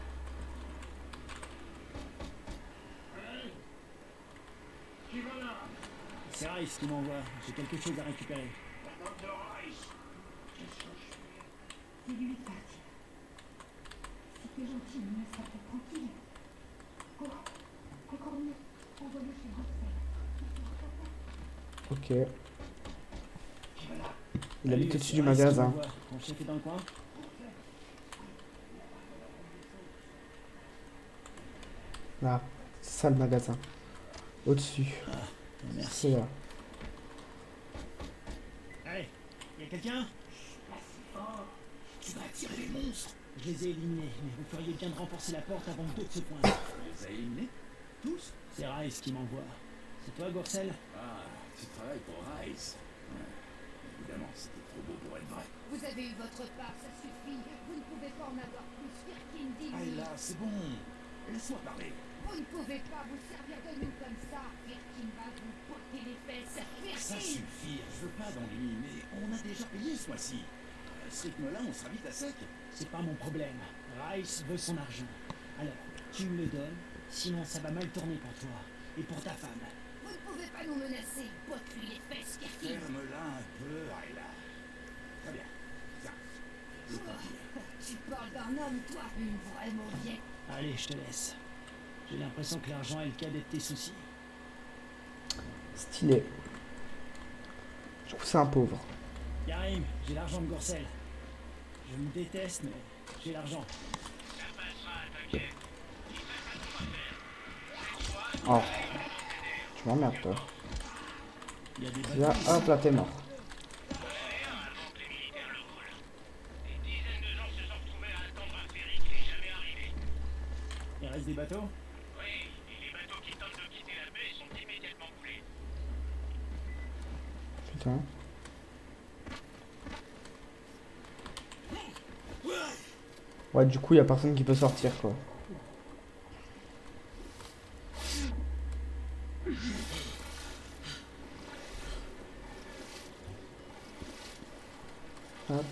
C'est Rice qui m'envoie. J'ai quelque chose à récupérer. C'est lui de partir. Si t'es gentil, me laisseras peut-être tranquille. Encore mieux, envoie-le chez Marcel. Ok. Il habite Salut, au-dessus c'est du Rice qui magasin. m'envoie. Ton chef est dans le coin? Là. C'est ça le magasin. Au-dessus. Merci. C'est là. Allez, il y a quelqu'un? Tu vas attirer les monstres. Je les ai éliminés, mais vous feriez bien de renforcer la porte avant que d'autres se pointent. Tu les as éliminés? Tous? C'est Rice qui m'envoie. C'est toi, Gorsel? Ah, tu travailles pour Rice. Ouais. Évidemment, c'était trop beau pour être vrai. Vous avez eu votre part, ça suffit. Vous ne pouvez pas en avoir plus. Firkin dit Ah oui. là, c'est bon. Laisse-moi parler. Vous ne pouvez pas vous servir de nous comme ça. Firkin va vous botter les fesses. Ça Firkin! suffit, je veux pas d'ennui, mais on a déjà payé ce mois-ci. À ce rythme-là, on sera vite à sec. C'est pas mon problème. Rice veut son argent. Alors, tu me le donnes, sinon ça va mal tourner pour toi. Et pour ta femme. Vous ne pouvez pas nous menacer. Botte-lui les fesses, Firkin. Ferme-la un peu, Ayla. Très bien. Tiens, le papier. Tu parles d'un homme, toi, une vraie mauviette. Allez, je te laisse. J'ai l'impression que l'argent est le cadet de tes soucis. Stylé. Du coup, c'est un pauvre. Karim, j'ai l'argent de Gorsel. Je me déteste, mais j'ai l'argent. Ça passera, t'inquiète. Il sait pas ce qu'on va faire. Oh. Tu m'emmerdes, toi. Il y a des Là, bateaux. hop, là, t'es mort. Avant que les militaires le volent. Des dizaines de gens se sont retrouvés à attendre un ferry qui n'est jamais arrivé. Il reste des bateaux? Oui, et les bateaux qui tentent de quitter la baie sont immédiatement coulés. putain. Ouais, du coup, y a personne qui peut sortir, quoi. Hop,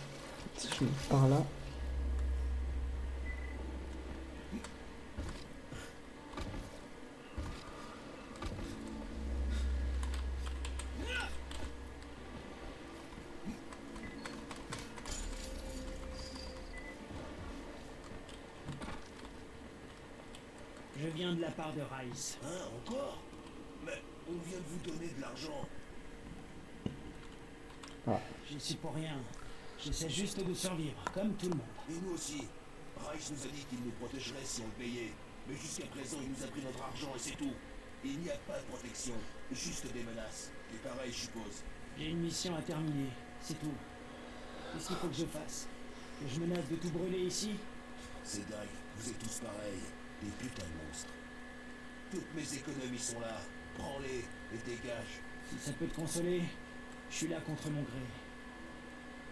si je monte par là. Je viens de la part de Rice. Hein, encore? Mais on vient de vous donner de l'argent. Je suis pour rien. J'essaie juste de survivre, comme tout le monde. Et nous aussi. Rice nous a dit qu'il nous protégerait si on le payait. Mais jusqu'à présent, il nous a pris notre argent et c'est tout. Il n'y a pas de protection, juste des menaces. Et pareil, je suppose. J'ai une mission à terminer, c'est tout. Qu'est-ce qu'il faut que je fasse? Que je menace de tout brûler ici? C'est dingue, vous êtes tous pareils. Des putains de monstres. Toutes mes économies sont là. Prends-les et dégage. Si ça peut te consoler, je suis là contre mon gré.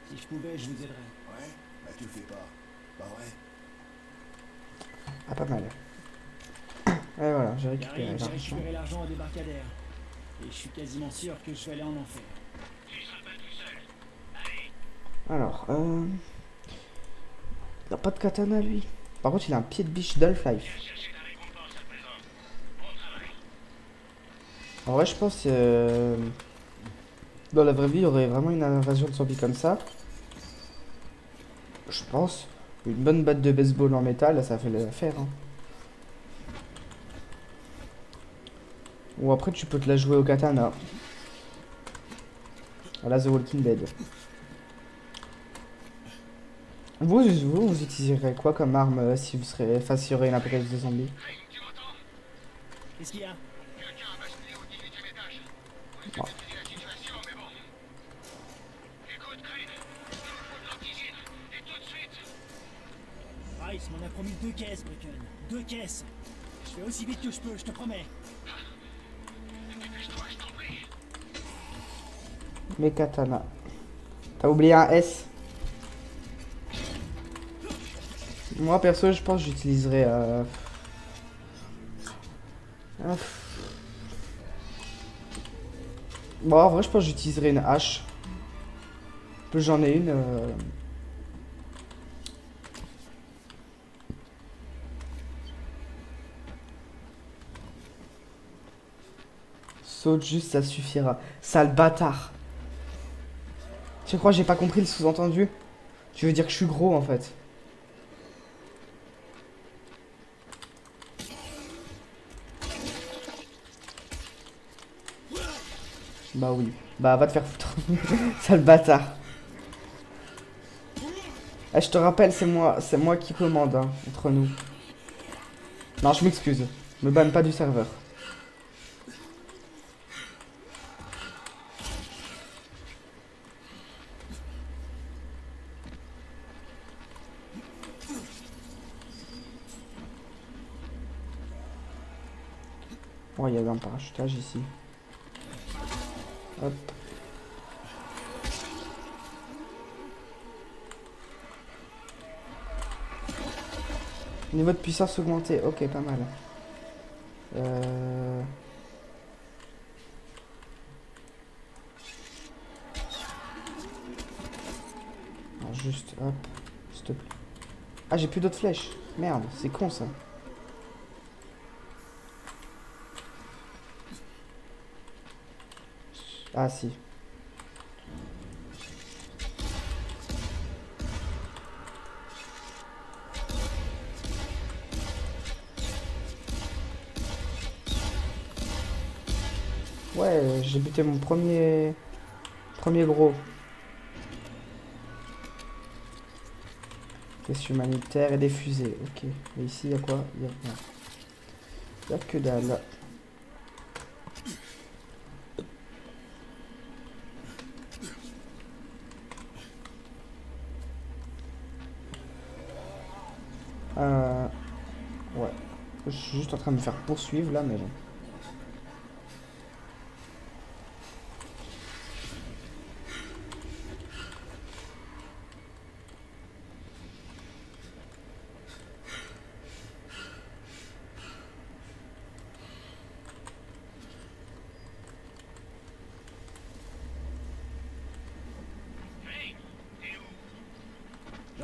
Si je pouvais, je vous aiderais. Ouais? Bah tu le fais pas. Bah ouais. Ah, pas mal. Et voilà, j'ai récupéré J'arrive, j'ai l'argent. récupéré l'argent au débarcadère. Et je suis quasiment sûr que je vais aller en enfer. Tu seras pas tout seul. Allez, Alors, il a pas de katana, lui. Par contre, il a un pied de biche d'Half-Life. chercher la récompense à présent. Bon travail. En vrai, je pense dans la vraie vie, il y aurait vraiment une invasion de zombies comme ça. Je pense. Une bonne batte de baseball en métal, ça fait l'affaire. Hein. Ou après, tu peux te la jouer au katana. À la The Walking Dead. Vous utiliserez quoi comme arme si vous serez face à une apocalypse de zombies? Crane, tu m'entends? Qu'est-ce qu'il y a? Quelqu'un a basculé au 18e étage. On essaie Ah. d'étudier la situation, mais bon. Écoute, Crane, il nous faut de l'antigène. Et tout de suite. Rice m'en a promis 2 caisses, Bricken. 2 caisses. Je fais aussi vite que je peux, je te promets. Dépêche-toi, je t'en prie. Mes katanas. T'as oublié un S. Moi perso, je pense que j'utiliserai bon, en vrai, je pense que j'utiliserai une hache. Plus j'en ai une. Saute juste, ça suffira. Sale bâtard. Tu crois que j'ai pas compris le sous-entendu? Tu veux dire que je suis gros en fait. Bah oui. Bah va te faire foutre. Sale bâtard. Eh, je te rappelle, c'est moi qui commande hein, entre nous. Non, je m'excuse. Me banne pas du serveur. Oh, il y avait un parachutage ici. Hop. Niveau de puissance augmenté. Ok, pas mal. Alors, juste, hop. S'il te plaît. Ah, j'ai plus d'autres flèches. Merde, c'est con ça. Ah si. Ouais, j'ai buté mon premier gros. Caisse humanitaire et des fusées. Ok. Et ici, il y a quoi? Il y a rien. Il y a que dalle. Ouais. Je suis juste en train de me faire poursuivre là, mais bon.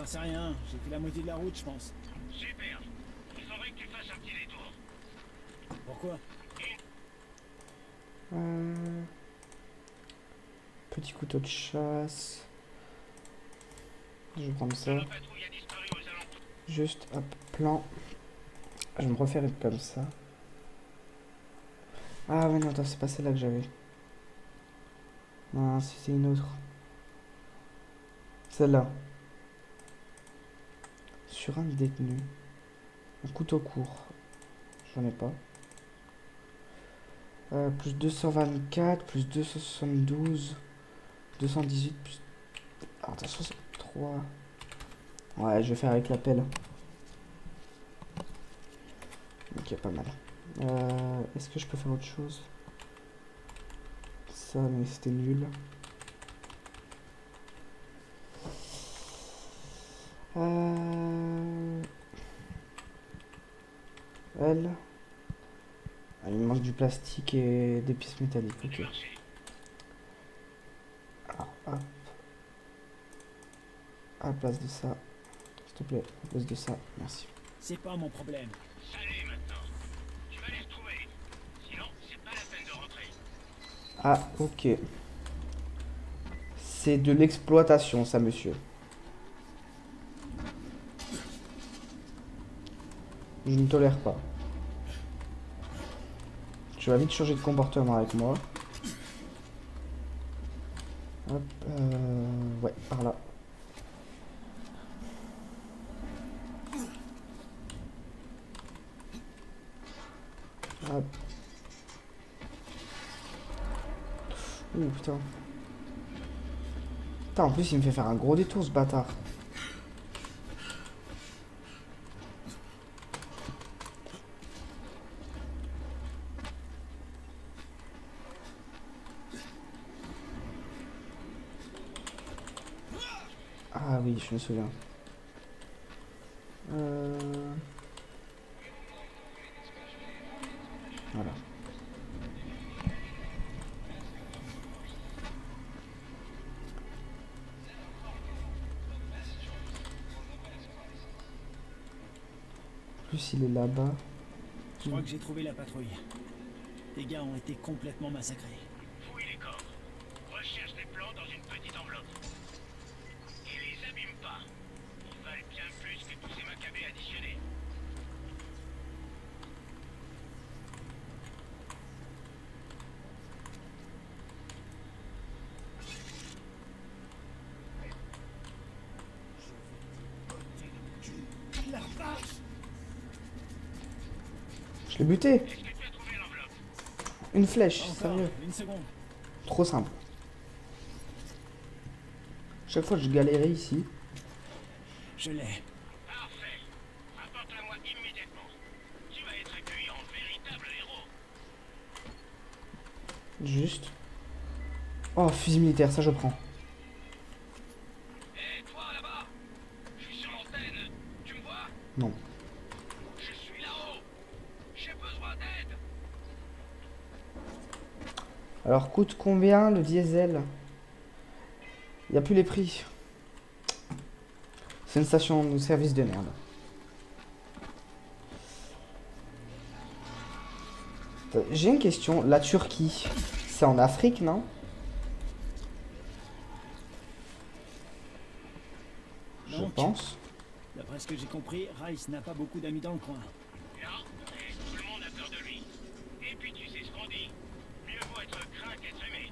J'en sais rien, j'ai fait la moitié de la route, je pense. Super. Il faudrait que tu fasses un petit détour. Pourquoi? Petit couteau de chasse. Je vais prendre ça. La patrouille a disparu aux alentours. Juste, hop, plan. Je vais me refaire une comme ça. Ah ouais, non, attends, c'est pas celle-là que j'avais. Non, c'était une autre. Celle-là. Sur un détenu. Un couteau court. J'en ai pas. Plus 224, plus 272, 218, plus... Ah, attends, 63. Ouais, je vais faire avec la pelle. Ok, pas mal. Est-ce que je peux faire autre chose? Ça, mais c'était nul. Elle. Ah, il me manque du plastique et des pièces métalliques. Ok. Alors, hop. À la place de ça. S'il te plaît, à la place de ça. Merci. C'est pas mon problème. Salut maintenant. Tu vas les retrouver. Sinon, c'est pas la peine de rentrer. Ah, ok. C'est de l'exploitation, ça, monsieur. Je ne tolère pas. Tu vas vite changer de comportement avec moi. Hop, ouais, par là. Hop. Ouh, putain. Putain, en plus, il me fait faire un gros détour, ce bâtard. Ah oui, je me souviens. Voilà. En plus, il est là-bas. Je crois que j'ai trouvé la patrouille. Les gars ont été complètement massacrés. Fouille les corps. Recherche les plans dans une petite enveloppe. Et les abîme pas. Ils valent bien plus que tous ces macabées additionnés. La vache! Je l'ai buté. Est-ce que tu as trouvé l'enveloppe? Une flèche, Encore, sérieux. une seconde. Trop simple. Chaque fois, je galérais ici. Je l'ai. Parfait. Apporte-la-moi immédiatement. Tu vas être accueilli en véritable héros. Juste. Oh, fusil militaire, ça je prends. Hé, toi là-bas! Je suis sur l'antenne. Tu me vois? Non. Je suis là-haut. J'ai besoin d'aide. Alors, coûte combien le diesel? Il n'y a plus les prix. C'est une station de service de merde. J'ai une question. La Turquie, c'est en Afrique, non? Je Donc, pense. d'après ce que j'ai compris, Rice n'a pas beaucoup d'amis dans le coin. Non, et tout le monde a peur de lui. Et puis tu sais ce qu'on dit. Mieux vaut être craint qu'être aimé.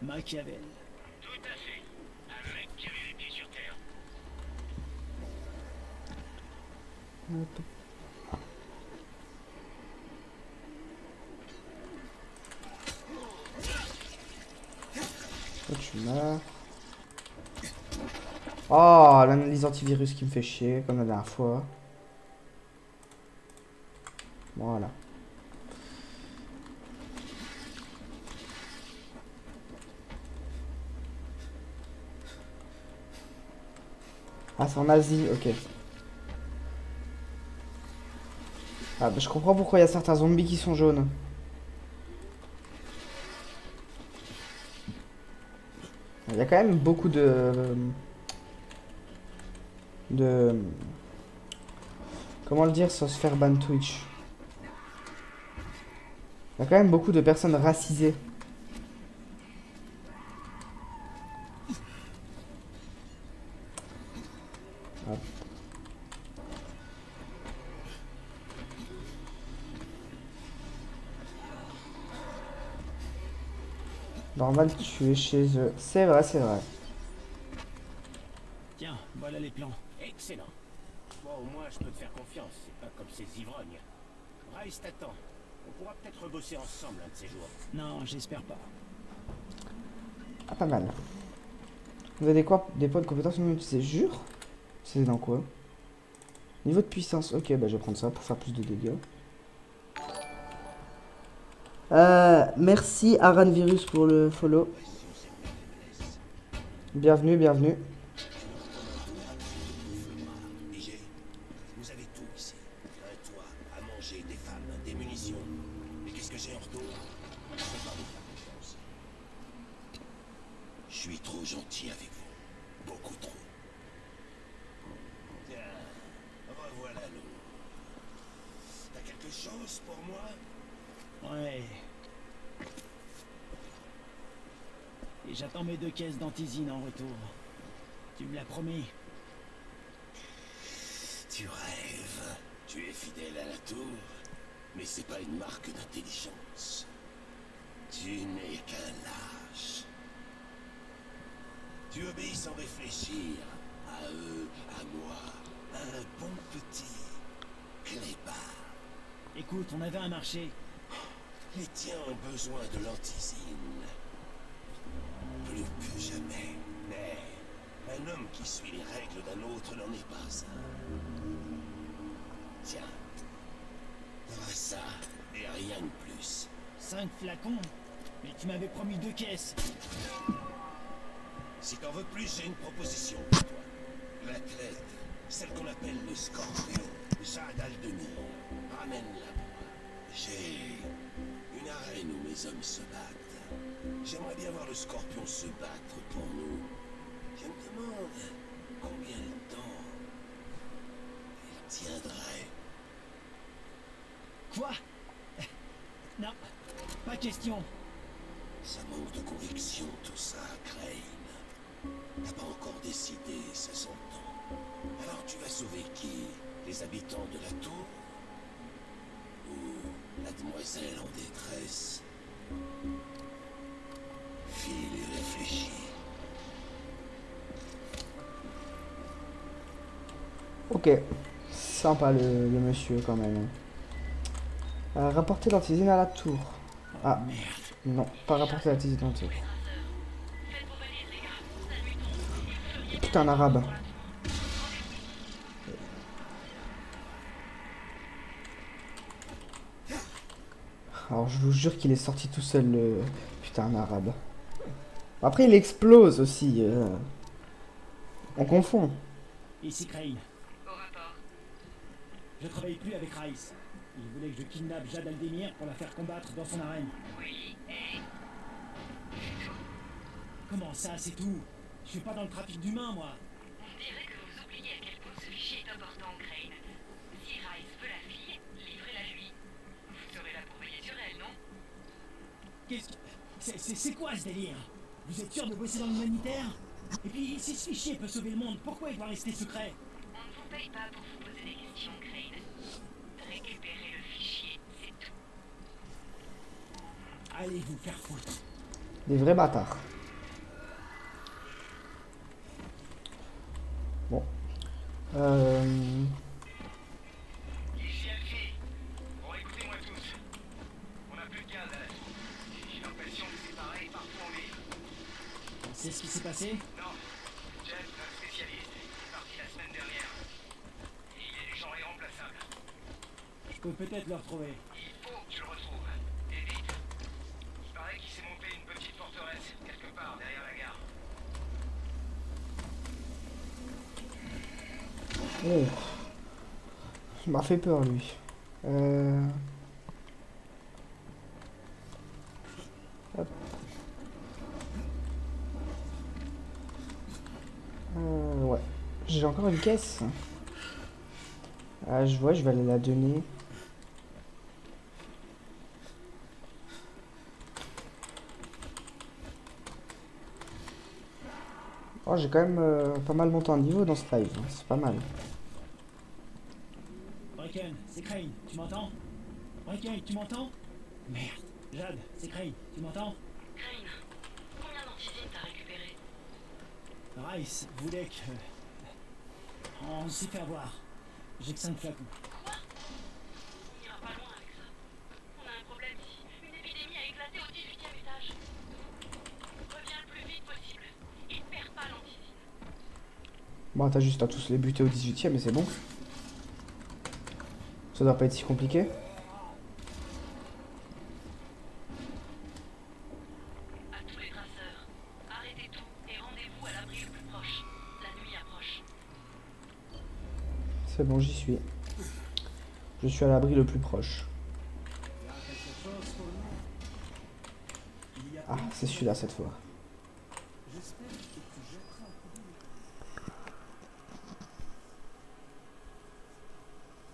Machiavel. Tout à fait. Un mec qui avait les pieds sur terre. Hop. Toi, tu meurs. Oh, l'analyse antivirus qui me fait chier, comme la dernière fois. Voilà. Ah, c'est en Asie, ok. Ah, bah, je comprends pourquoi il y a certains zombies qui sont jaunes. Il y a quand même beaucoup de... de... Comment le dire sans se faire ban Twitch? Il y a quand même beaucoup de personnes racisées. Hop. Normal, tu es chez eux. C'est vrai, c'est vrai. Tiens, voilà les plans. Excellent. Bon, au moins, je peux te faire confiance. C'est pas comme ces ivrognes. Rice t'attend. On pourra peut-être rebosser ensemble un de ces jours. Non, j'espère pas. Ah, pas mal. Vous avez quoi? Des points de compétence non utilisés. Jure? C'est dans quoi? Niveau de puissance. Ok, bah je vais prendre ça pour faire plus de dégâts. Merci Aran Virus pour le follow. Bienvenue, bienvenue. Pigé, vous avez tout ici. Un toit, à manger, des femmes, des munitions. Mais qu'est-ce que j'ai en retour? Je peux pas vous faire confiance. Je suis trop gentil avec vous. Beaucoup trop. Tiens, revoilà l'eau. T'as quelque chose pour moi? Ouais. Et j'attends mes 2 caisses d'antisine en retour. Tu me l'as promis. Tu rêves. Tu es fidèle à la tour. Mais c'est pas une marque d'intelligence. Tu n'es qu'un lâche. Tu obéis sans réfléchir. À eux, à moi. À un bon petit clébard. Écoute, on avait un marché. Les tiens ont besoin de l'antisine. Plus que jamais. Mais un homme qui suit les règles d'un autre n'en est pas un. Tiens. T'auras ça et rien de plus. 5 flacons? Mais tu m'avais promis 2 caisses. Si t'en veux plus, j'ai une proposition pour toi. L'athlète, celle qu'on appelle le Scorpion, Jade Aldemir, ramène-la moi. J'ai une arène où mes hommes se battent. J'aimerais bien voir le Scorpion se battre pour nous. Je me demande combien de temps il tiendrait. Quoi? Non, pas question. Ça manque de conviction tout ça, Crane. T'as pas encore décidé, ça s'entend. Alors tu vas sauver qui? Les habitants de la tour? Ou la demoiselle en détresse? File et réfléchis. Ok. Sympa le monsieur quand même. Rapporter l'antisine à la tour. Ah, Merde. non, pas rapporter l'antisine à la tour. Putain, un arabe. Alors je vous jure qu'il est sorti tout seul le... Putain, un arabe. Après il explose aussi. On confond. Ici Crane. Au rapport. Je travaille plus avec Rice. Il voulait que je kidnappe Jade Aldemir pour la faire combattre dans son arène. Oui, et... Comment ça, c'est tout? Je suis pas dans le trafic d'humains, moi. On dirait que vous oubliez à quel point ce fichier est important, Crane. Si Rice veut la fille, livrez-la lui. Vous serez là pour veiller sur elle, non? Qu'est-ce que... C'est quoi ce délire? Vous êtes sûr de bosser dans l'humanitaire? Et puis, si ce fichier peut sauver le monde, pourquoi il doit rester secret? On ne vous paye pas pour vous poser des questions, Crane. Récupérez le fichier, c'est tout. Allez vous faire foutre. Des vrais bâtards. Bon. Ici Alfie. Bon, écoutez-moi tous. On n'a plus de gaz à la tour. J'ai l'impression que c'est pareil partout en ville. On sait ce qui s'est passé? Non. Jeff, notre spécialiste, est parti la semaine dernière. Et il y a du genre irremplaçable. Je peux peut-être le retrouver. Il faut que tu le retrouves. Et vite. Il paraît qu'il s'est monté une petite forteresse quelque part derrière la gare. Oh. Il m'a fait peur lui. Hop. Ouais. J'ai encore une caisse. Ah, je vois, je vais aller la donner. Oh, j'ai quand même pas mal monté en niveau dans ce live. C'est pas mal. Bracken, c'est Crane, tu m'entends? Bracken, tu m'entends? Merde. Jade, c'est Crane, tu m'entends? Crane, combien d'antisines t'as récupéré? Rice voulait que... On s'est fait avoir. J'ai que 5 flacons. On ira pas loin avec ça. On a un problème ici. Une épidémie a éclaté au 18e étage. Reviens le plus vite possible. Et perds pas l'antisine. Bon, t'as juste à tous les buter au 18ème et c'est bon. Ça doit pas être si compliqué. À tous les traceurs, arrêtez tout et rendez-vous à l'abri le plus proche. La nuit approche. C'est bon, j'y suis. Je suis à l'abri le plus proche. Ah, c'est celui-là cette fois.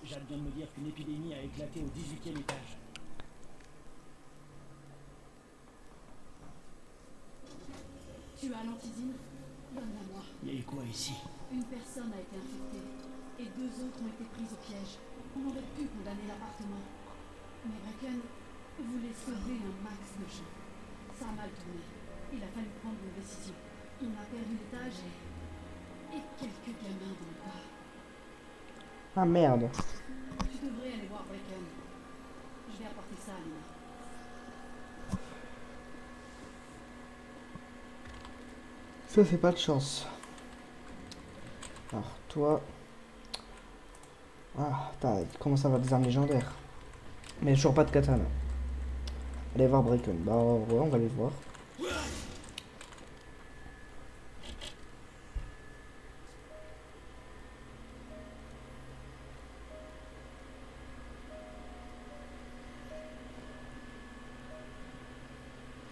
Jade vient de me dire qu'une épidémie a éclaté au 18e étage. Tu as l'antisine? Donne-la-moi. Il y a eu quoi ici? Une personne a été infectée et 2 autres ont été prises au piège. On aurait pu condamner l'appartement. Mais Bracken voulait sauver un max de gens. Ça a mal tourné. Il a fallu prendre une décision. On a perdu l'étage et quelques gamins dans le bas. Ah merde. Tu devrais aller voir Bracken. Je vais apporter ça à Lina. Ça, c'est pas de chance. Alors, toi... Ah, t'as commencé à avoir des armes légendaires. Mais toujours pas de katana. Allez voir Bracken. Bah ouais, on va aller voir.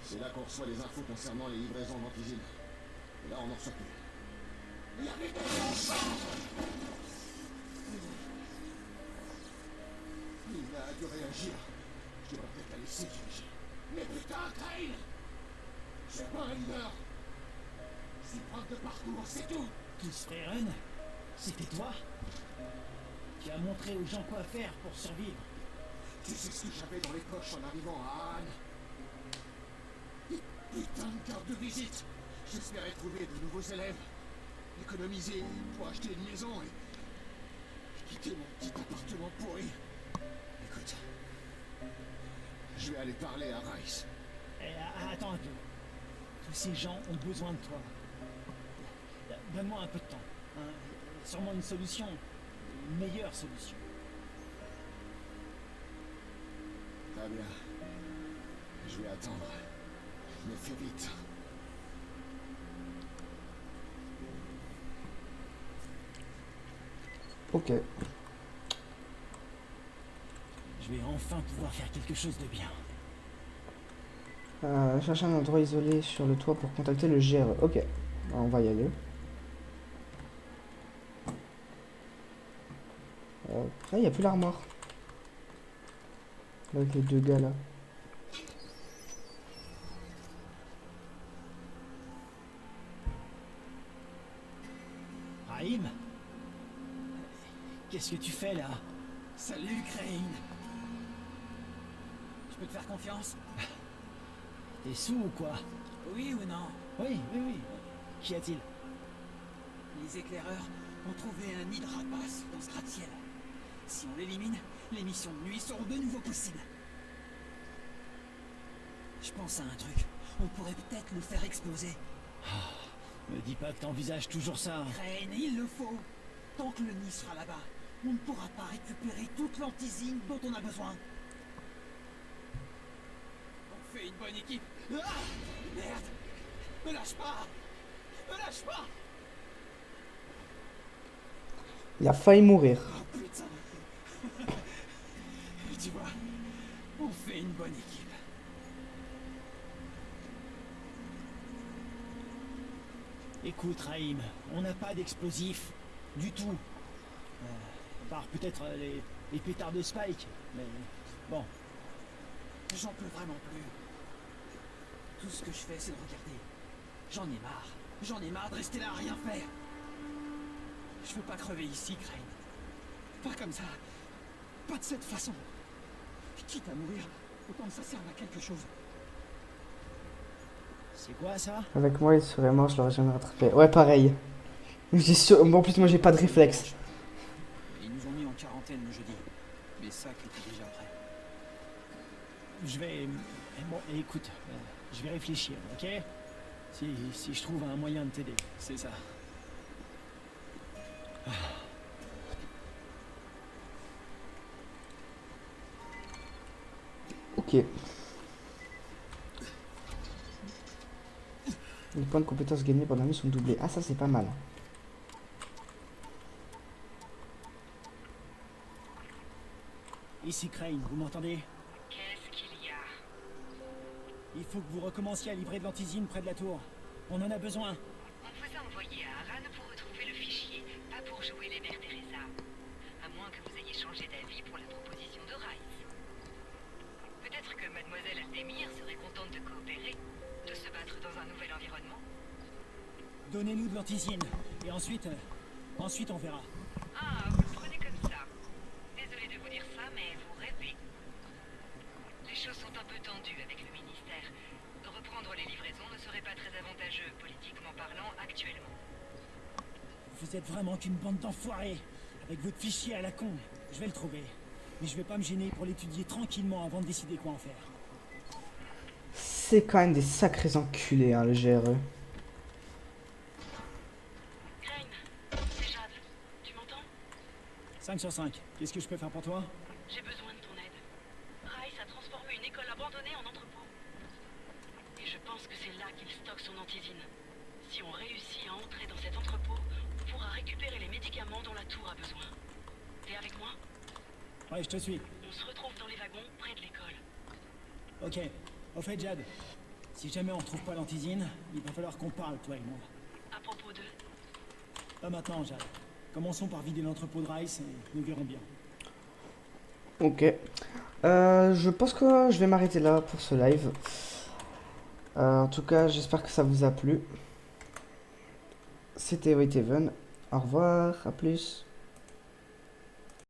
C'est là qu'on reçoit les infos concernant les livraisons d'antisine. Et là, on en reçoit plus. Il y avait des Il a dû réagir. Je devrais peut-être la laisser diriger. Mais putain, Crane! Je suis pas un leader. Je suis prof de parcours, c'est tout. Tous Freeren? C'était toi? Tu as montré aux gens quoi faire pour survivre. Tu sais ce que j'avais dans les poches en arrivant à Anne? Putain de carte de visite. J'espérais trouver de nouveaux élèves, économiser pour acheter une maison et quitter mon petit appartement pourri. Écoute, je vais aller parler à Rice. Attends un peu. Tous ces gens ont besoin de toi. Donne-moi un peu de temps. Hein. Sûrement une solution. Une meilleure solution. Très bien. Je vais attendre. Mais fais vite. Ok. Je vais enfin pouvoir faire quelque chose de bien. Chercher un endroit isolé sur le toit pour contacter le GRE. Ok. On va y aller. Après, il n'y a plus l'armoire. Avec les deux gars là. Raïm? Qu'est-ce que tu fais là? Salut Crane. Je peux te faire confiance? T'es sous ou quoi? Oui ou non? Oui. Qu'y a-t-il? Les éclaireurs ont trouvé un nid de rapace dans ce gratte-ciel. Si on l'élimine, les missions de nuit seront de nouveau possibles. Je pense à un truc. On pourrait peut-être le faire exploser. Me dis pas que t'envisages toujours ça. Crane, il le faut. Tant que le nid sera là-bas, on ne pourra pas récupérer toute l'antisine dont on a besoin. On fait une bonne équipe. Ah, merde! Me lâche pas! Me lâche pas! Il a failli mourir. Oh putain! Tu vois, on fait une bonne équipe. Écoute Raïm, on n'a pas d'explosifs. Du tout. À part peut-être les pétards de Spike. Mais bon, J'en peux vraiment plus. Tout ce que je fais, c'est de regarder. J'en ai marre. J'en ai marre de rester là à rien faire. Je veux pas crever ici, Crane. Pas comme ça. Pas de cette façon. Quitte à mourir, autant que ça serve à quelque chose. c'est quoi ça? Avec moi, il serait mort, je l'aurais jamais rattrapé. Ouais, pareil. En plus, moi, j'ai pas de réflexe. Ils nous ont mis en quarantaine le jeudi. Mais ça, était déjà prêt. Je vais... Bon, écoute, je vais réfléchir, ok? Si je trouve un moyen de t'aider. C'est ça. Ok. Les points de compétences gagnés pendant la nuit sont doublés. Ah, ça, c'est pas mal. Ici Crane, vous m'entendez? Qu'est-ce qu'il y a? Il faut que vous recommenciez à livrer de l'antisine près de la tour. On en a besoin. On vous a envoyé à Aran pour retrouver le fichier, pas pour jouer les Mères Teresa. À moins que vous ayez changé d'avis pour la proposition de Rice. Peut-être que Mademoiselle Aldemir serait contente de coopérer, de se battre dans un nouvel environnement. Donnez-nous de l'antisine. Et ensuite on verra. Ah, vous le prenez comme ça. Désolé de vous dire ça, mais vous rêvez. Les choses sont un peu tendues avec le ministère. Reprendre les livraisons ne serait pas très avantageux, politiquement parlant, actuellement. Vous êtes vraiment qu'une bande d'enfoirés. Avec votre fichier à la con. Je vais le trouver. Mais je vais pas me gêner pour l'étudier tranquillement avant de décider quoi en faire. C'est quand même des sacrés enculés, hein, le GRE. Crane, c'est Jade. Tu m'entends? 5 sur 5. Qu'est-ce que je peux faire pour toi? J'ai besoin de ton aide. Rice a transformé une école abandonnée en entrepôt. Et je pense que c'est là qu'il stocke son antisine. Si on réussit à entrer dans cet entrepôt, on pourra récupérer les médicaments dont la tour a besoin. T'es avec moi? Ouais, je te suis. On se retrouve dans les wagons près de l'école. Ok. Au fait, Jade, si jamais on retrouve pas l'antisine, il va falloir qu'on parle, toi et moi. À propos de... Pas maintenant, Jade. Commençons par vider l'entrepôt de Rice et nous verrons bien. Ok. Je pense que je vais m'arrêter là pour ce live. En tout cas, j'espère que ça vous a plu. C'était White Heaven. Au revoir, à plus.